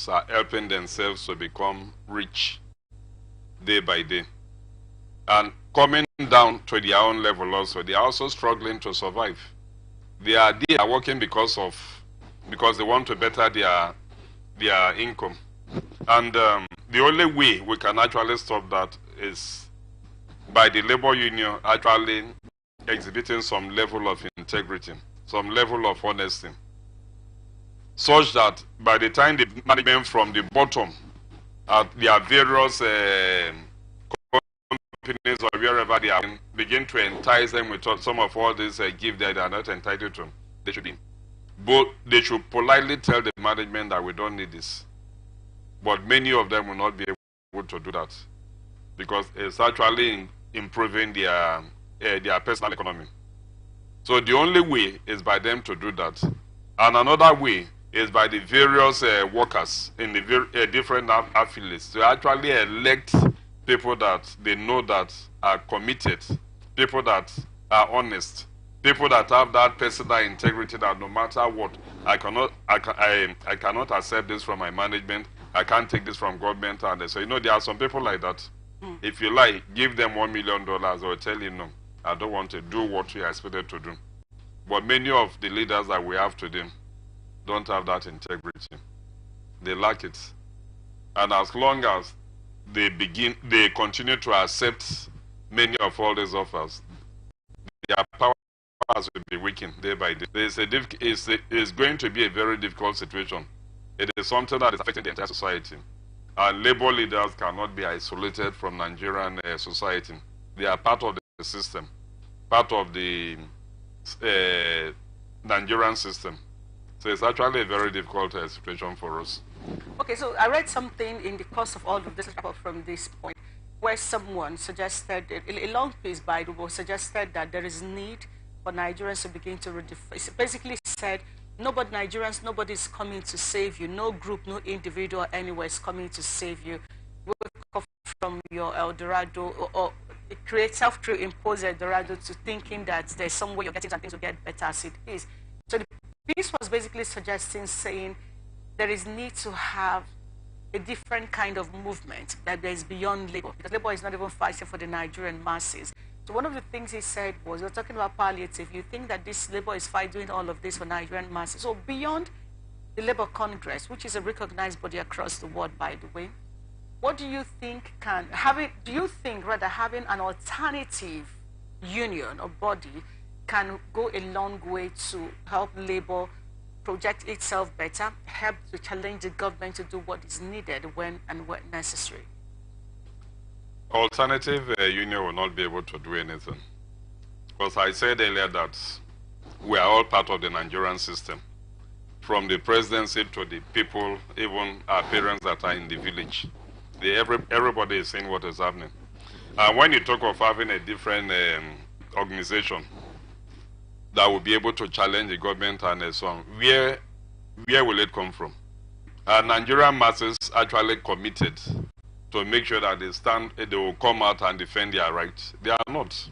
are helping themselves to become rich day by day. And coming down to their own level also, they are also struggling to survive. They are working because they want to better their income. And the only way we can actually stop that is by the labor union actually exhibiting some level of integrity, some level of honesty, such that by the time the management from the bottom at their various companies or wherever they are begin to entice them with some of all these gifts that they are not entitled to, they should politely tell the management that we don't need this. But many of them will not be able to do that. because it's actually improving their personal economy. So the only way is by them to do that. And another way is by the various workers in the different affiliates to actually elect people that they know that are committed, people that are honest, people that have that personal integrity that no matter what, I cannot accept this from my management, I can't take this from government. And they say, there are some people like that. If you like, give them $1 million, or tell you, no, I don't want to do what you are expected to do. But many of the leaders that we have today don't have that integrity. They lack it. And as long as they continue to accept many of all these offers, their powers will be weakened day by day. It's going to be a very difficult situation. It is something that is affecting the entire society. And labor leaders cannot be isolated from Nigerian society. They are part of the system, part of the Nigerian system. So it's actually a very difficult situation for us. Okay, so I read something in the course of all of this from this point, where someone suggested, a long piece by the way, suggested that there is need for Nigerians to begin to redefine. It basically said, Nigerians, nobody's coming to save you. No group, no individual anywhere is coming to save you. Wake up from your El Dorado, or create self-impose El Dorado to thinking that there's some way you're getting something to get better as it is. So the piece was basically saying there is need to have a different kind of movement that is beyond labor, because labor is not even fighting for the Nigerian masses. So one of the things he said was, we're talking about palliative. You think that this labor is doing all of this for Nigerian masses. So beyond the Labour Congress, which is a recognized body across the world, by the way, what do you think having an alternative union or body can go a long way to help labor project itself better, help to challenge the government to do what is needed when necessary? Alternative union will not be able to do anything. Because I said earlier that we are all part of the Nigerian system. From the presidency to the people, even our parents that are in the village. Everybody is seeing what is happening. And when you talk of having a different organization that will be able to challenge the government and so on, where will it come from? Nigerian masses actually committed to make sure that they will come out and defend their rights. They are not.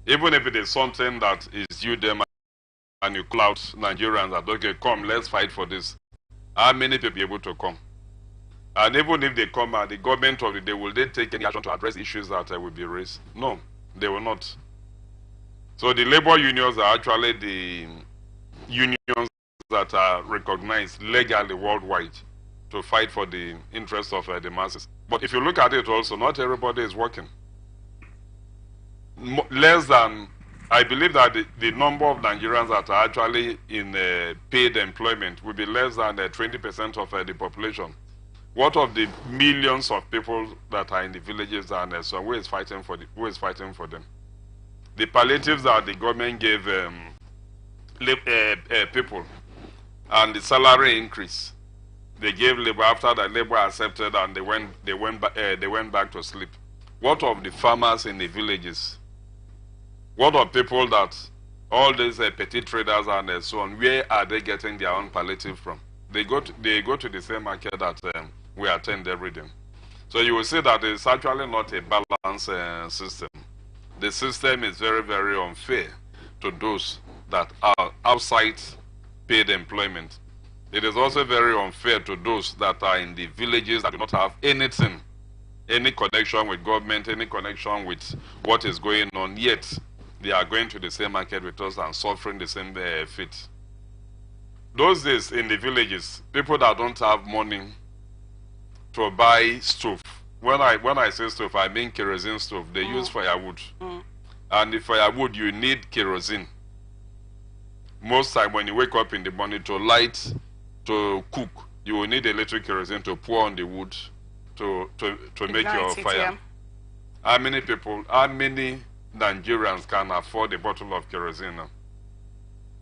Even if it is something that is due them and you call out Nigerians that, okay, come, let's fight for this. How many people will be able to come? And even if they come out, the government of the day, will they take any action to address issues that will be raised? No, they will not. So the labor unions are actually the unions that are recognized legally worldwide to fight for the interests of the masses. But if you look at it also, not everybody is working. I believe that the number of Nigerians that are actually in paid employment will be less than 20% of the population. What of the millions of people that are in the villages and so who is fighting for them? The palliatives that the government gave people and the salary increase they gave labor after that labor accepted and they went back to sleep. What of the farmers in the villages? What of people that all these petty traders and so on? Where are they getting their own palliative from? They go to the same market that we attend every day. So you will see that it's actually not a balanced system. The system is very, very unfair to those that are outside paid employment. It is also very unfair to those that are in the villages that do not have anything, any connection with government, any connection with what is going on, yet they are going to the same market with us and suffering the same fate. Those days in the villages, people that don't have money to buy stove. When I say stove, I mean kerosene stove. They use firewood. And the firewood, you need kerosene. Most time when you wake up in the morning to light, to cook, you will need a little kerosene to pour on the wood to make your fire. Yeah. How many Nigerians can afford a bottle of kerosene now?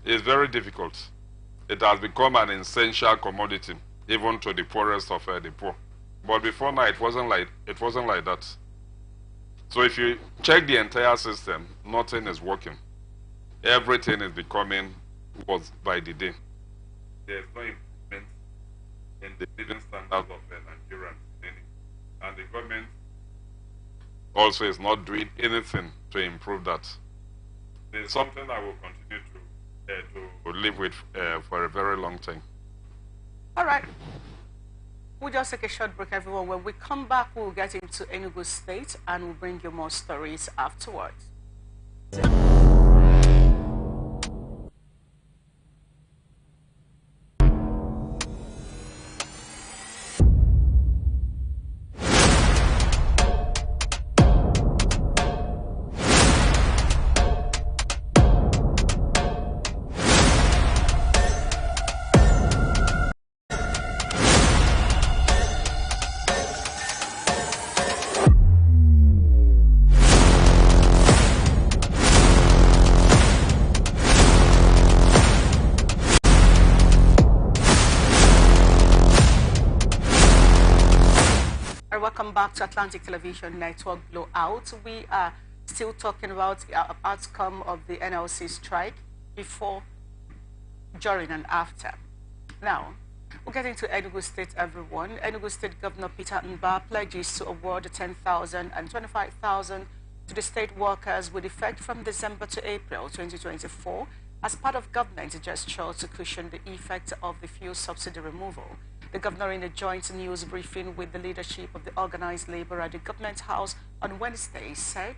It's very difficult. It has become an essential commodity, even to the poorest of the poor. But before now, it wasn't like that. So if you check the entire system, nothing is working. Everything is becoming worse by the day. There's no improvement in the living standards of Nigerians, and the government also is not doing anything to improve that. There's something I will continue to live with for a very long time. All right. We'll just take a short break, everyone. When we come back, we'll get into Enugu State and we'll bring you more stories afterwards. Welcome back to Atlantic Television Network Blowout. We are still talking about the outcome of the NLC strike before, during, and after. Now, we'll get into Enugu State, everyone. Enugu State Governor Peter Mba pledges to award 10,000 and 25,000 to the state workers with effect from December to April 2024 as part of government gesture to cushion the effect of the fuel subsidy removal. The governor, in a joint news briefing with the leadership of the organized labor at the Government House on Wednesday, said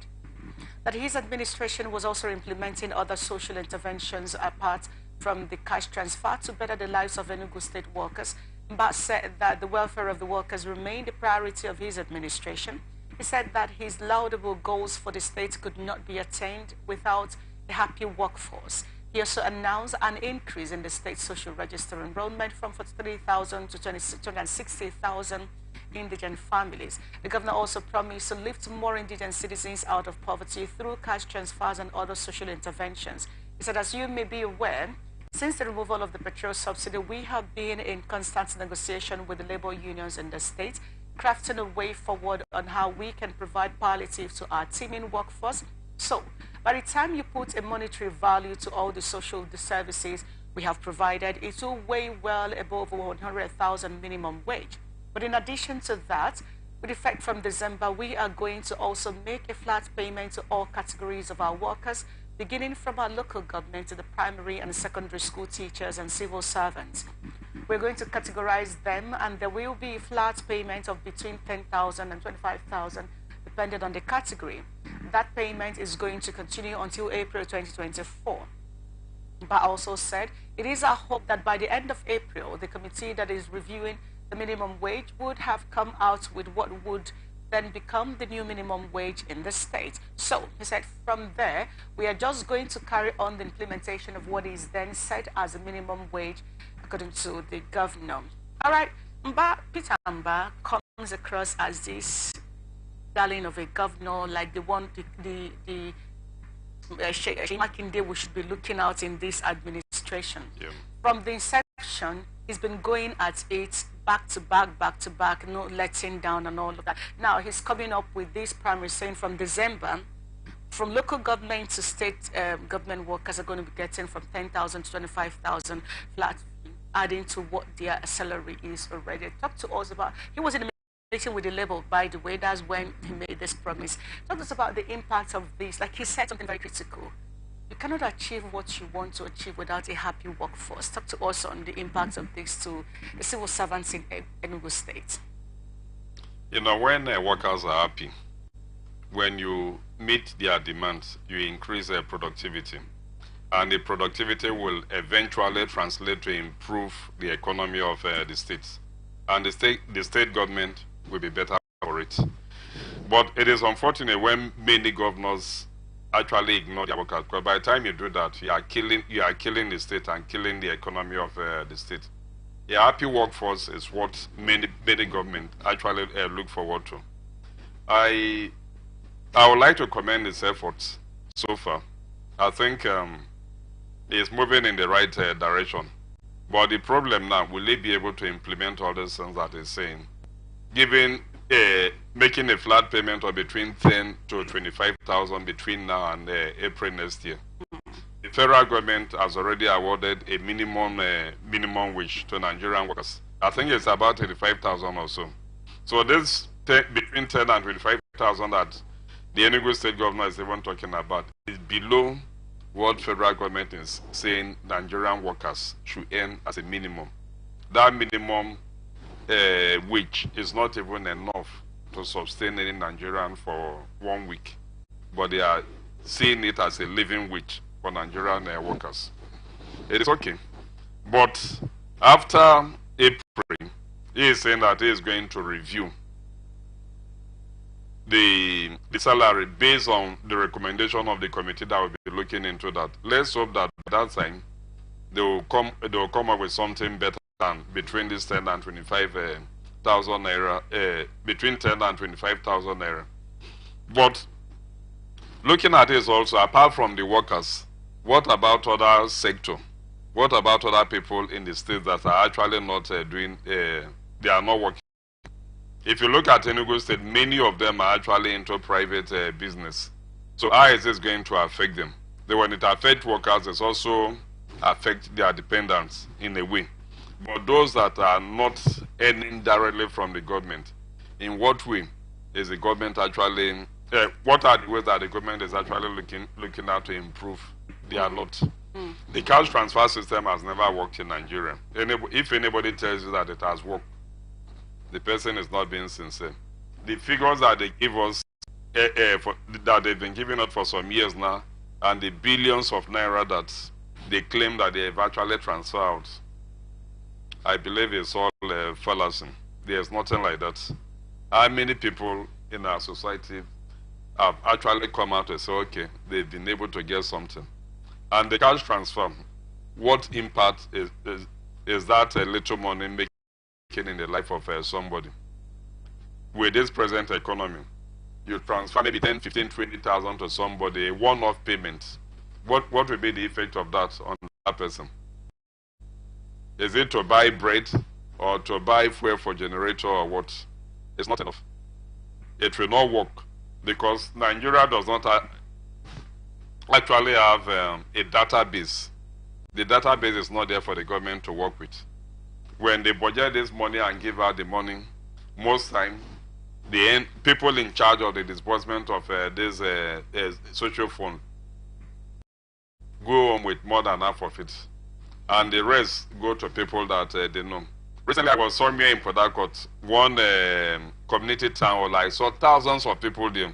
that his administration was also implementing other social interventions apart from the cash transfer to better the lives of Enugu State workers, but said that the welfare of the workers remained a priority of his administration. He said that his laudable goals for the state could not be attained without a happy workforce. He also announced an increase in the state social register enrollment from 43,000 to 260,000 indigent families. The governor also promised to lift more indigent citizens out of poverty through cash transfers and other social interventions. He said, as you may be aware, since the removal of the petrol subsidy, we have been in constant negotiation with the labor unions in the state, crafting a way forward on how we can provide palliative to our teeming workforce. So, by the time you put a monetary value to all the social services we have provided, it will weigh well above 100,000 minimum wage. But in addition to that, with effect from December, we are going to also make a flat payment to all categories of our workers, beginning from our local government to the primary and secondary school teachers and civil servants. We're going to categorize them, and there will be a flat payment of between 10,000 and 25,000, depending on the category. That payment is going to continue until April 2024. But also said, it is our hope that by the end of April, the committee that is reviewing the minimum wage would have come out with what would then become the new minimum wage in the state. So, he said, from there, we are just going to carry on the implementation of what is then set as a minimum wage, according to the governor. All right, Peter Mba comes across as this darling of a governor, like the one, Makinde we should be looking out in this administration. Yeah. From the inception, he's been going at it back to back, no letting down and all of that. Now he's coming up with this promise saying from December, from local government to state government workers are going to be getting from 10,000 to 25,000 flat, adding to what their salary is already. Talk to us about, he was in a meeting with the label, by the way, that's when he made this promise. Talk to us about the impact of this. Like he said something very critical. You cannot achieve what you want to achieve without a happy workforce. Talk to us on the impact of this to the civil servants in Enugu State. You know, when workers are happy, when you meet their demands, you increase their productivity. And the productivity will eventually translate to improve the economy of the states. And the state government will be better for it. But it is unfortunate when many governors actually ignore their workers, because by the time you do that, you are killing the state and killing the economy of the state. A happy workforce is what many governments actually look forward to. I would like to commend his efforts so far. I think he's moving in the right direction. But the problem now, will he be able to implement all these things that he's saying? Given making a flat payment of between 10 to 25,000 between now and April next year. The federal government has already awarded a minimum wage to Nigerian workers. I think it's about 35,000 or so. So this between 10 and 25,000 that the Enugu state governor is even talking about is below what federal government is saying Nigerian workers should earn as a minimum. That minimum wage is not even enough to sustain any Nigerian for 1 week, but they are seeing it as a living wage for Nigerian workers. It is okay, but after April, he is saying that he is going to review the salary based on the recommendation of the committee that will be looking into that. Let's hope that by that time they will come up with something better than between this 10 and 25,000 naira, between 10 and 25,000 naira. But looking at this also, apart from the workers, what about other sector? What about other people in the state that are actually not they are not working? If you look at Enugu State, many of them are actually into private business. So how is this going to affect them? When it affects workers, it also affects their dependents in a way. But those that are not earning directly from the government, in what way is the government actually, what are the ways that the government is actually looking at to improve their lot? The cash transfer system has never worked in Nigeria. If anybody tells you that it has worked, the person is not being sincere. The figures that they give us, that they've been giving us for some years now, and the billions of naira that they claim that they have actually transferred out, I believe it's all fallacy. There's nothing like that. How many people in our society have actually come out and say, okay, they've been able to get something? And the cash transfer, what impact is that little money making in the life of somebody? With this present economy, you transfer maybe 10, 15, 20,000 to somebody, a one-off payment. What will be the effect of that on that person? Is it to buy bread or to buy fuel for generator or what? It's not enough. It will not work because Nigeria does not actually have a database. The database is not there for the government to work with. When they budget this money and give out the money, most time, the people in charge of the disbursement of this social fund go home with more than half of it. And the rest go to people that they know. Recently, I was somewhere in Port Harcourt, one community town, I saw thousands of people there.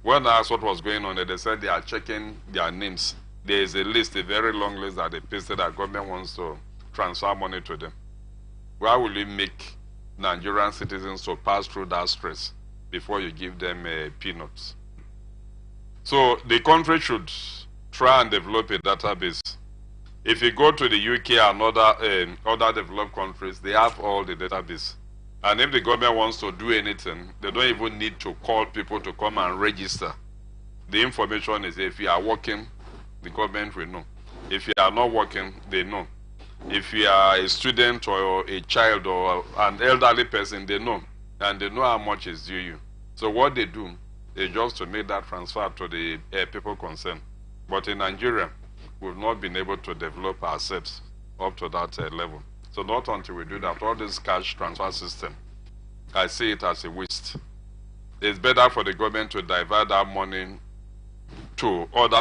When I asked what was going on, they said they are checking their names. There is a list, a very long list that they pasted that government wants to transfer money to them. Why will you make Nigerian citizens to pass through that stress before you give them peanuts? So the country should try and develop a database. If you go to the UK and other developed countries, they have all the database. And if the government wants to do anything, they don't even need to call people to come and register. The information is, if you are working, the government will know. If you are not working, they know. If you are a student or a child or an elderly person, they know. And they know how much is due you. So what they do is just to make that transfer to the people concerned. But in Nigeria, we've not been able to develop ourselves up to that level. So not until we do that, all this cash transfer system, I see it as a waste. It's better for the government to divert that money to other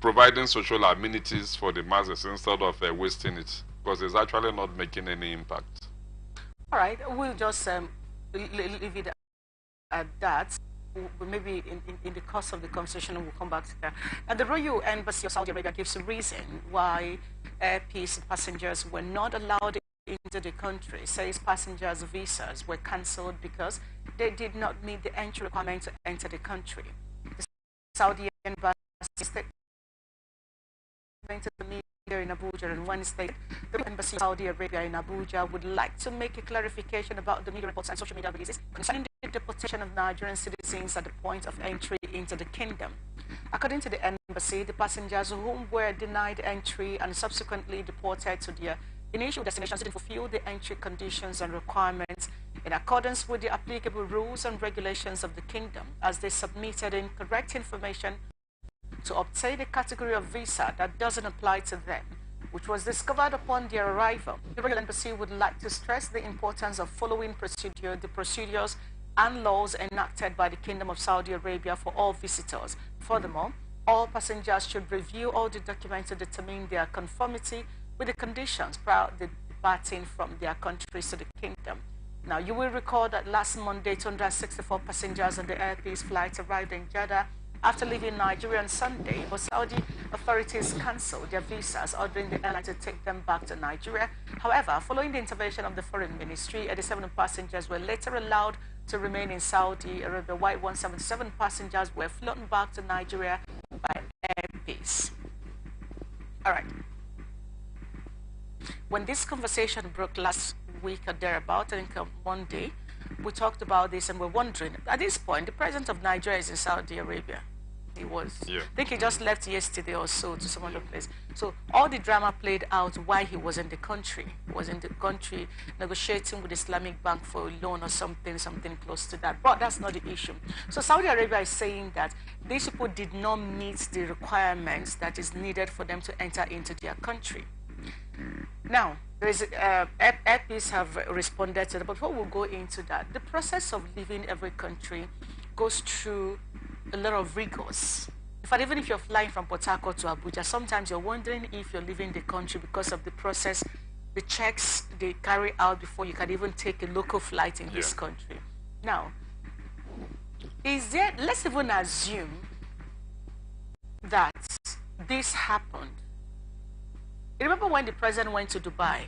providing social amenities for the masses instead of wasting it, because it's actually not making any impact. All right, we'll just leave it at that. Maybe in the course of the conversation, we'll come back to that. And the Royal Embassy of Saudi Arabia gives a reason why Air Peace passengers were not allowed into the country. Says passengers' visas were cancelled because they did not meet the entry requirement to enter the country. The Saudi Embassy stated to the media in Abuja on Wednesday, the Embassy of Saudi Arabia in Abuja would like to make a clarification about the media reports and social media releases concerning the deportation of Nigerian citizens at the point of entry into the kingdom. According to the embassy, the passengers whom were denied entry and subsequently deported to their initial destinations didn't fulfill the entry conditions and requirements in accordance with the applicable rules and regulations of the kingdom, as they submitted incorrect information to obtain a category of visa that doesn't apply to them, which was discovered upon their arrival. The Royal Embassy would like to stress the importance of following the procedures and laws enacted by the Kingdom of Saudi Arabia for all visitors. Furthermore, all passengers should review all the documents to determine their conformity with the conditions prior to departing from their countries to the kingdom. Now, you will recall that last Monday, 264 passengers on the Air Peace flight arrived in Jeddah after leaving Nigeria on Sunday, but Saudi authorities cancelled their visas, ordering the airline to take them back to Nigeria. However, following the intervention of the Foreign Ministry, 87 passengers were later allowed to remain in Saudi Arabia, while 177 passengers were flown back to Nigeria by Air Peace. All right. When this conversation broke last week or thereabout, I think on Monday, we talked about this and we're wondering, at this point, the president of Nigeria is in Saudi Arabia. He was. Yeah. I think he just left yesterday or so to some other place. So all the drama played out while he was in the country. He was in the country negotiating with Islamic Bank for a loan or something close to that. But that's not the issue. So Saudi Arabia is saying that these people did not meet the requirements that is needed for them to enter into their country. Now, there is Air Peace have responded to that, but before we'll go into that, the process of leaving every country goes through a lot of rigors. In fact, even if you're flying from Port Harcourt to Abuja, sometimes you're wondering if you're leaving the country because of the process, the checks they carry out before you can even take a local flight in this country. Now, let's even assume that this happened. You remember when the president went to Dubai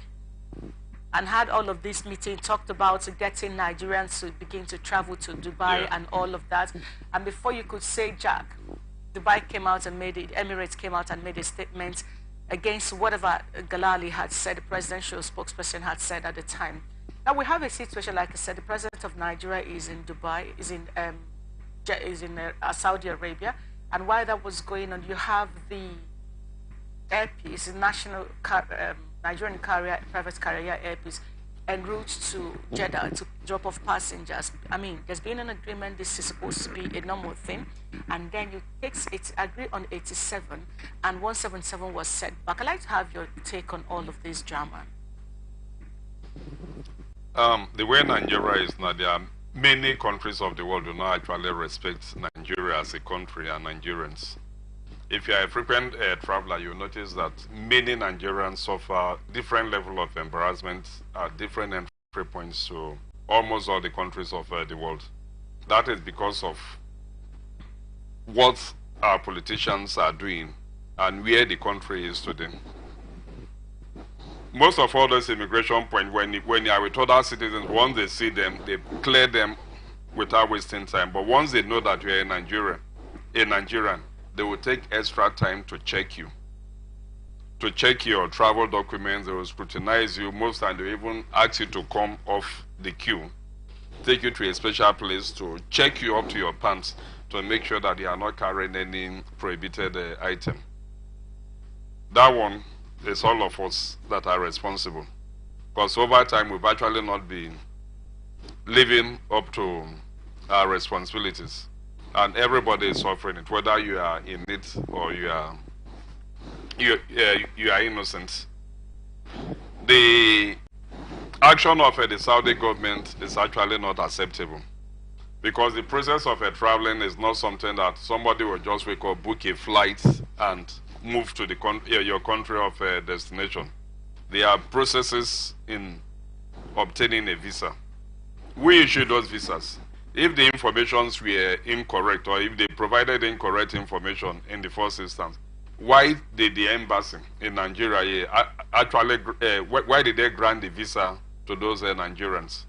and had all of this meeting, talked about getting Nigerians to begin to travel to Dubai and all of that. And before you could say Jack, Dubai came out and Emirates came out and made a statement against whatever Galali had said, the presidential spokesperson had said at the time. Now we have a situation, like I said, the president of Nigeria is in Dubai, is in Saudi Arabia. And while that was going on, you have the Air Peace, national Nigerian private carrier Air Peace, en route to Jeddah to drop off passengers. I mean, there's been an agreement. This is supposed to be a normal thing, and then you agree on 87, and 177 was set back. I'd like to have your take on all of this drama. The way Nigeria is now, there are many countries of the world do not actually respect Nigeria as a country and Nigerians. If you are a frequent traveler, you'll notice that many Nigerians suffer different level of embarrassment at different entry points to almost all the countries of the world. That is because of what our politicians are doing and where the country is today. Most of all those immigration points, when you are with other citizens, once they see them, they clear them without wasting time. But once they know that you are a Nigerian, they will take extra time to check you. To check your travel documents, they will scrutinize you. Most times they will even ask you to come off the queue, take you to a special place to check you up to your pants to make sure that you are not carrying any prohibited item. That one is all of us that are responsible. Because over time we've actually not been living up to our responsibilities. And everybody is suffering it, whether you are in it or you are innocent. The action of the Saudi government is actually not acceptable, because the process of traveling is not something that somebody will just wake up, book a flight, and move to your country of destination. There are processes in obtaining a visa. We issue those visas. If the informations were incorrect, or if they provided incorrect information in the first instance, why did the embassy in Nigeria actually, why did they grant the visa to those Nigerians?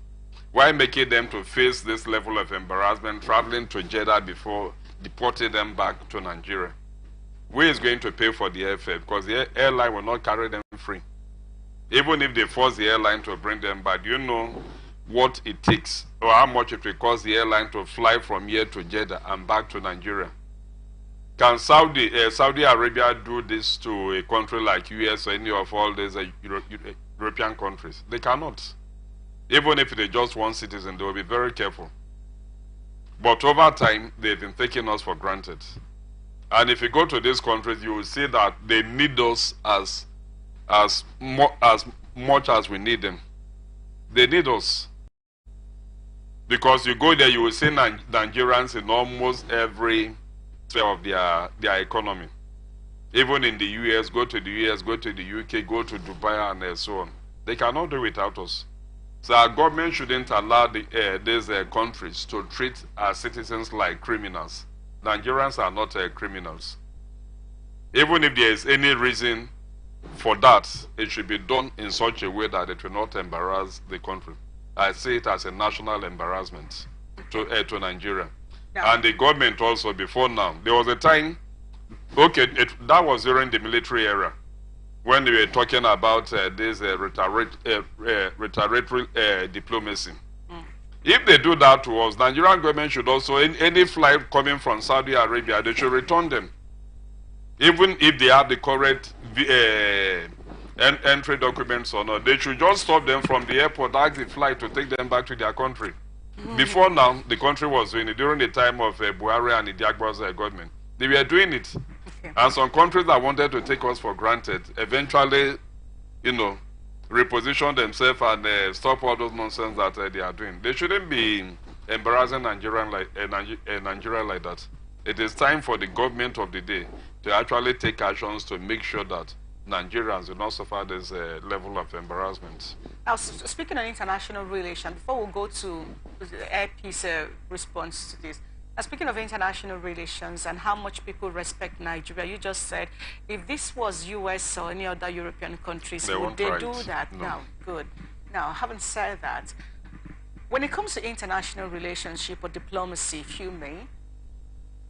Why making them to face this level of embarrassment, traveling to Jeddah before deporting them back to Nigeria? Who is going to pay for the airfare? Because the airline will not carry them free. Even if they force the airline to bring them back, do you know what it takes, or how much it will cost the airline to fly from here to Jeddah and back to Nigeria? Can Saudi Arabia do this to a country like US or any of all these European countries? They cannot. Even if they're just one citizen, they will be very careful. But over time, they've been taking us for granted. And if you go to these countries, you will see that they need us as much as we need them. They need us. Because you go there, you will see Nigerians in almost every sphere of their economy. Even in the US, go to the US, go to the UK, go to Dubai, and so on. They cannot do without us. So our government shouldn't allow these countries to treat our citizens like criminals. Nigerians are not criminals. Even if there is any reason for that, it should be done in such a way that it will not embarrass the country. I see it as a national embarrassment to Nigeria. Yeah. And the government also, before now, there was a time, okay, that was during the military era, when they were talking about this retaliatory diplomacy. If they do that to us, Nigerian government should also, in any flight coming from Saudi Arabia, they should return them. Even if they have the correct entry documents or not, they should just stop them from the airport, ask the flight to take them back to their country. Before now, the country was doing it. During the time of Buhari and Idiagba's government, they were doing it. Okay. And some countries that wanted to take us for granted eventually, reposition themselves and stop all those nonsense that they are doing. They shouldn't be embarrassing Nigeria like that. It is time for the government of the day to actually take actions to make sure that Nigerians do not suffer this level of embarrassment. Now, speaking of international relations, before we go to the airpiece response to this, speaking of international relations and how much people respect Nigeria, you just said if this was US or any other European countries, would they do that? No. Good. Now, having said that, when it comes to international relationship or diplomacy, if you may,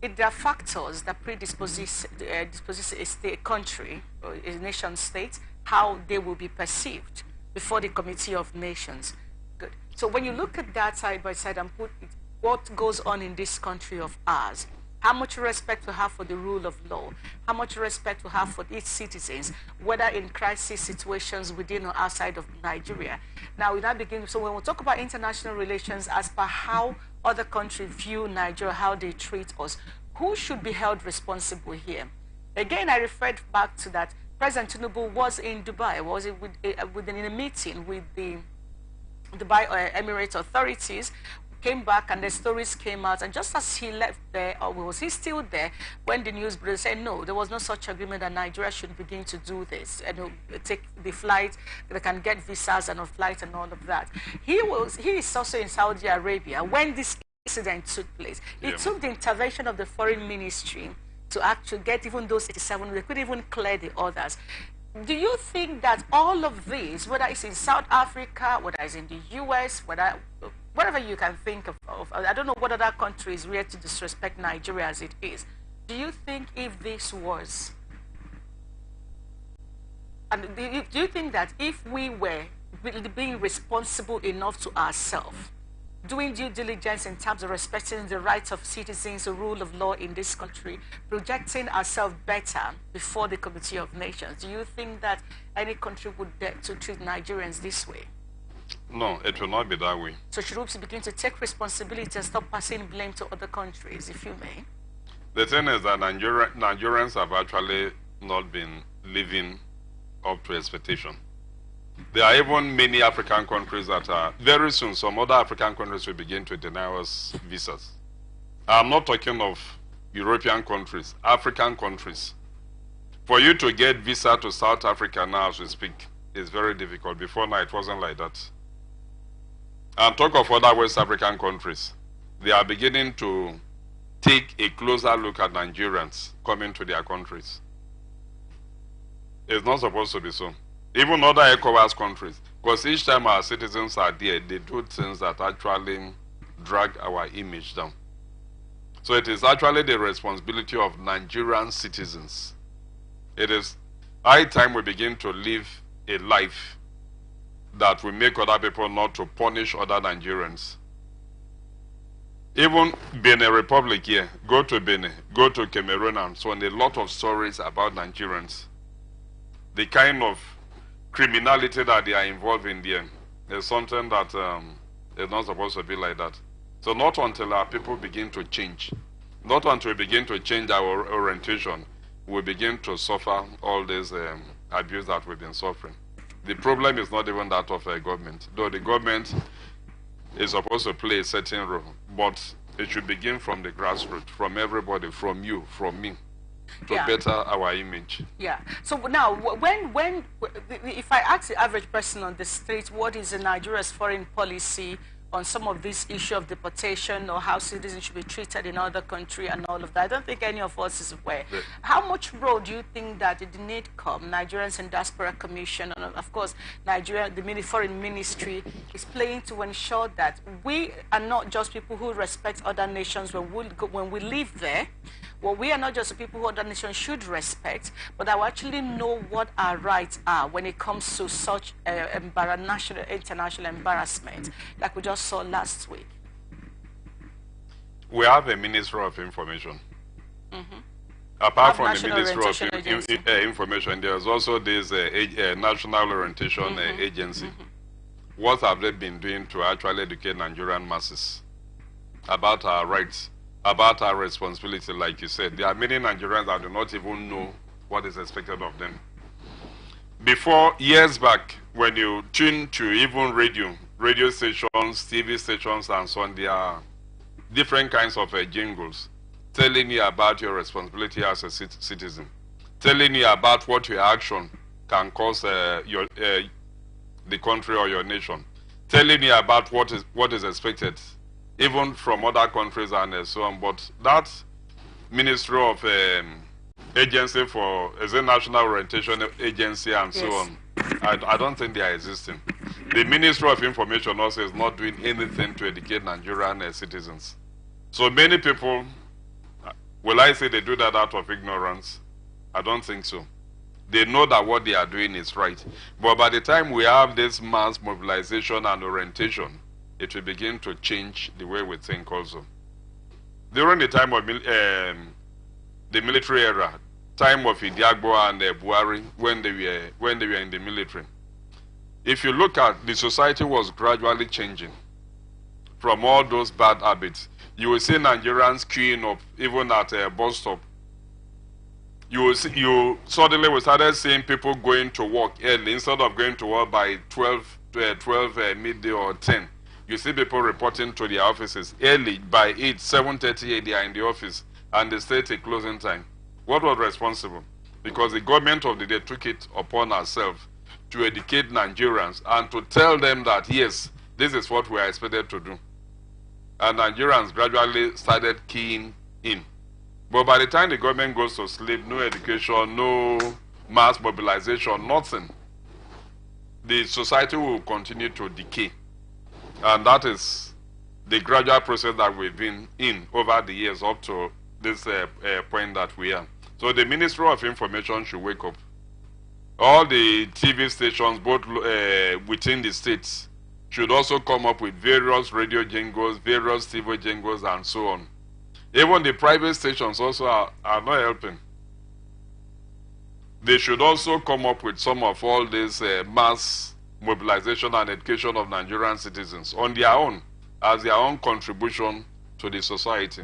there are factors that predispose a country or a nation state, how they will be perceived before the Committee of Nations. Good. So when you look at that side by side and put it, what goes on in this country of ours, how much respect we have for the rule of law, how much respect we have for its citizens, whether in crisis situations within or outside of Nigeria. Now, we now begin, so when we talk about international relations as per how other countries view Nigeria, how they treat us, who should be held responsible here? Again, I referred back to that. President Tinubu was in Dubai, was it in a meeting with the Dubai Emirates authorities, came back and the stories came out, and just as he left there, or was he still there, when the news broke, said no, there was no such agreement that Nigeria should begin to do this and take the flight, they can get visas and a flight and all of that. He is also in Saudi Arabia when this incident took place. It took the intervention of the foreign ministry to actually get even those 87, they could even clear the others. Do you think that all of this, whether it's in South Africa, whether it's in the US, whatever you can think of, I don't know what other countries react to disrespect Nigeria as it is. Do you think if this was, and do you think that if we were being responsible enough to ourselves, doing due diligence in terms of respecting the rights of citizens, the rule of law in this country, projecting ourselves better before the Committee of Nations, do you think that any country would dare to treat Nigerians this way? No, it will not be that way. So should we begin to take responsibility and stop passing blame to other countries, if you may? The thing is that Nigerians have actually not been living up to expectation. There are even many African countries that are, very soon, some other African countries will begin to deny us visas. I'm not talking of European countries, African countries. For you to get visa to South Africa now as we speak, is very difficult. Before now, it wasn't like that. And talk of other West African countries. They are beginning to take a closer look at Nigerians coming to their countries. It's not supposed to be so. Even other ECOWAS countries, because each time our citizens are there, they do things that actually drag our image down. So it is actually the responsibility of Nigerian citizens. It is high time we begin to live a life that will make other people not to punish other Nigerians. Even Benin Republic here, go to Benin, go to Cameroon, and so on, a lot of stories about Nigerians. The kind of criminality that they are involved in there. is something that is not supposed to be like that. So not until our people begin to change, not until we begin to change our orientation, we begin to suffer all this abuse that we've been suffering. The problem is not even that of a government, though the government is supposed to play a certain role, but it should begin from the grassroots, from everybody, from you, from me, to better our image. Yeah. So now, when if I ask the average person on the street, what is Nigeria's foreign policy on some of this issue of deportation or how citizens should be treated in other country and all of that, I don't think any of us is aware. Yeah. How much role do you think that the NIDCOM, Nigerians in Diaspora Commission, and of course Nigeria, the Foreign Ministry, is playing to ensure that we are not just people who respect other nations when we live there? Well, we are not just people who other nations should respect, but that we actually know what our rights are when it comes to such national, international embarrassment, like we just saw last week. We have a Ministry of Information. Apart from the Ministry of Information, there's also this National Orientation Agency. What have they been doing to actually educate Nigerian masses about our rights, about our responsibility? Like you said, there are many Nigerians that do not even know what is expected of them. Before, years back, when you tune to even radio stations, TV stations, and so on, there are different kinds of jingles telling you about your responsibility as a citizen, telling you about what your action can cause the country or your nation, telling you about what is expected, even from other countries and so on. But that Ministry of Agency for is a National Orientation Agency and so on, I don't think they are existing. The Ministry of Information also is not doing anything to educate Nigerian citizens. So many people, will I say they do that out of ignorance? I don't think so. They know that what they are doing is right. But by the time we have this mass mobilization and orientation, it will begin to change the way we think also. During the time of the military era, time of Idiagbo and Buhari, when they were in the military, if you look at the society was gradually changing from all those bad habits. You will see Nigerians queuing up even at a bus stop. You suddenly we started seeing people going to work early instead of going to work by 12 midday or 10. You see people reporting to their offices early by 8, 7:30 they are in the office and they stay till closing time. What was responsible? Because the government of the day took it upon ourselves to educate Nigerians and to tell them that yes, this is what we are expected to do. And Nigerians gradually started keying in. But by the time the government goes to sleep, no education, no mass mobilization, nothing. The society will continue to decay. And that is the gradual process that we've been in over the years up to this point that we are. So the Ministry of Information should wake up. All the TV stations, both within the states, should also come up with various radio jingles, various TV jingles, and so on. Even the private stations also are not helping. They should also come up with some of all this mass mobilization and education of Nigerian citizens on their own, as their own contribution to the society.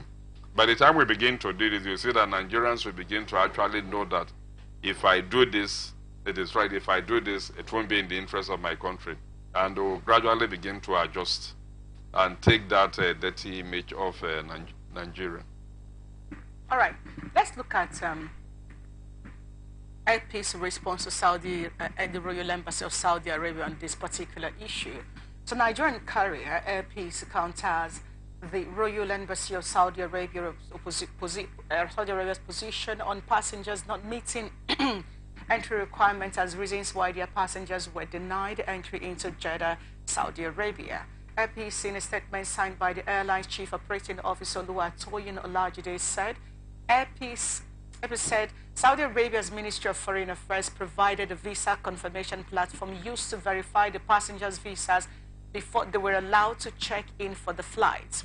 By the time we begin to do this, you see that Nigerians will begin to actually know that if I do this, it is right. If I do this, it won't be in the interest of my country. And will gradually begin to adjust and take that dirty image of Nigeria. All right, let's look at AP's response to Saudi and the Royal Embassy of Saudi Arabia on this particular issue. So Nigerian carrier AP's counters the Royal Embassy of Saudi Arabia's position on passengers not meeting entry requirements as reasons why their passengers were denied entry into Jeddah, Saudi Arabia. APC, in a statement signed by the airline's chief operating officer Oluwatoyin Olajide, said, AP said Saudi Arabia's Ministry of Foreign Affairs provided a visa confirmation platform used to verify the passengers' visas before they were allowed to check in for the flight.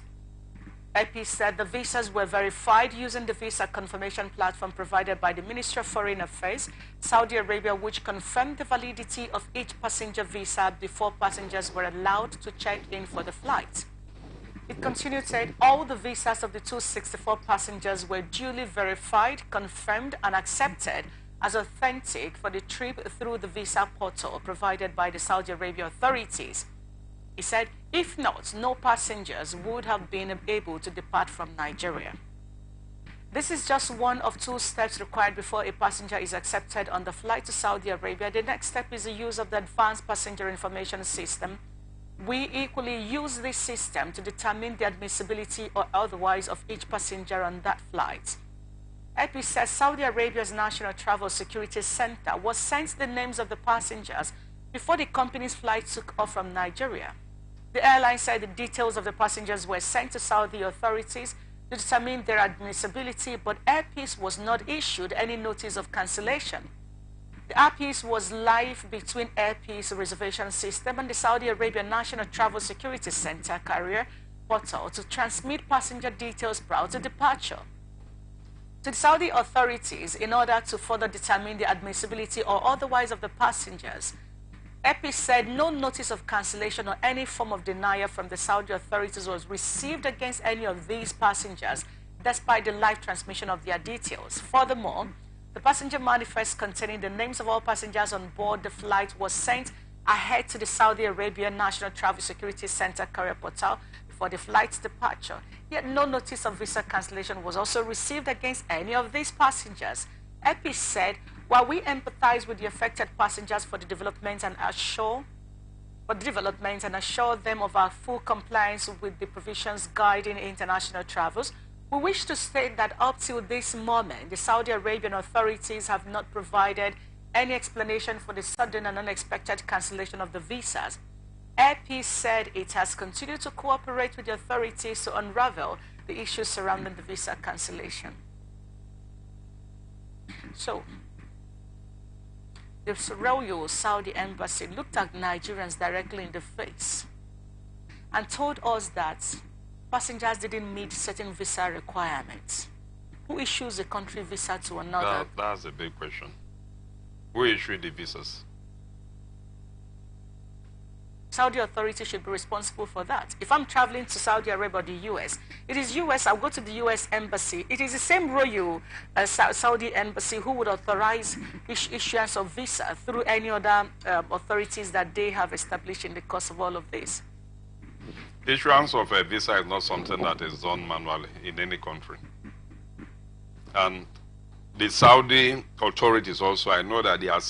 AP said the visas were verified using the visa confirmation platform provided by the Ministry of Foreign Affairs, Saudi Arabia, which confirmed the validity of each passenger visa before passengers were allowed to check in for the flight. It continued, said all the visas of the 264 passengers were duly verified, confirmed, and accepted as authentic for the trip through the visa portal provided by the Saudi Arabia authorities. He said, if not, no passengers would have been able to depart from Nigeria. This is just one of two steps required before a passenger is accepted on the flight to Saudi Arabia. The next step is the use of the Advanced Passenger Information System. We equally use this system to determine the admissibility or otherwise of each passenger on that flight. AP says Saudi Arabia's National Travel Security Center was sent the names of the passengers before the company's flight took off from Nigeria. The airline said the details of the passengers were sent to Saudi authorities to determine their admissibility, but Airpeace was not issued any notice of cancellation. The Airpeace was live between Airpeace reservation system and the Saudi Arabia National Travel Security Center carrier portal to transmit passenger details prior to departure to the Saudi authorities in order to further determine the admissibility or otherwise of the passengers. AP said no notice of cancellation or any form of denial from the Saudi authorities was received against any of these passengers, despite the live transmission of their details. Furthermore, the passenger manifest containing the names of all passengers on board the flight was sent ahead to the Saudi Arabia National Travel Security Center carrier portal before the flight's departure. Yet no notice of visa cancellation was also received against any of these passengers. AP said, while we empathize with the affected passengers for the developments and assure them of our full compliance with the provisions guiding international travels, we wish to state that up till this moment, the Saudi Arabian authorities have not provided any explanation for the sudden and unexpected cancellation of the visas. AP said it has continued to cooperate with the authorities to unravel the issues surrounding the visa cancellation. So, the Royal Saudi Embassy looked at Nigerians directly in the face and told us that passengers didn't meet certain visa requirements. Who issues a country visa to another? That's a big question. Who issued the visas? Saudi authorities should be responsible for that. If I'm traveling to Saudi Arabia or the US, it is US, I'll go to the US embassy. It is the same Royal Saudi embassy who would authorize issuance of visa through any other authorities that they have established in the course of all of this. Issuance of a visa is not something that is done manually in any country. And the Saudi authorities also, I know that they are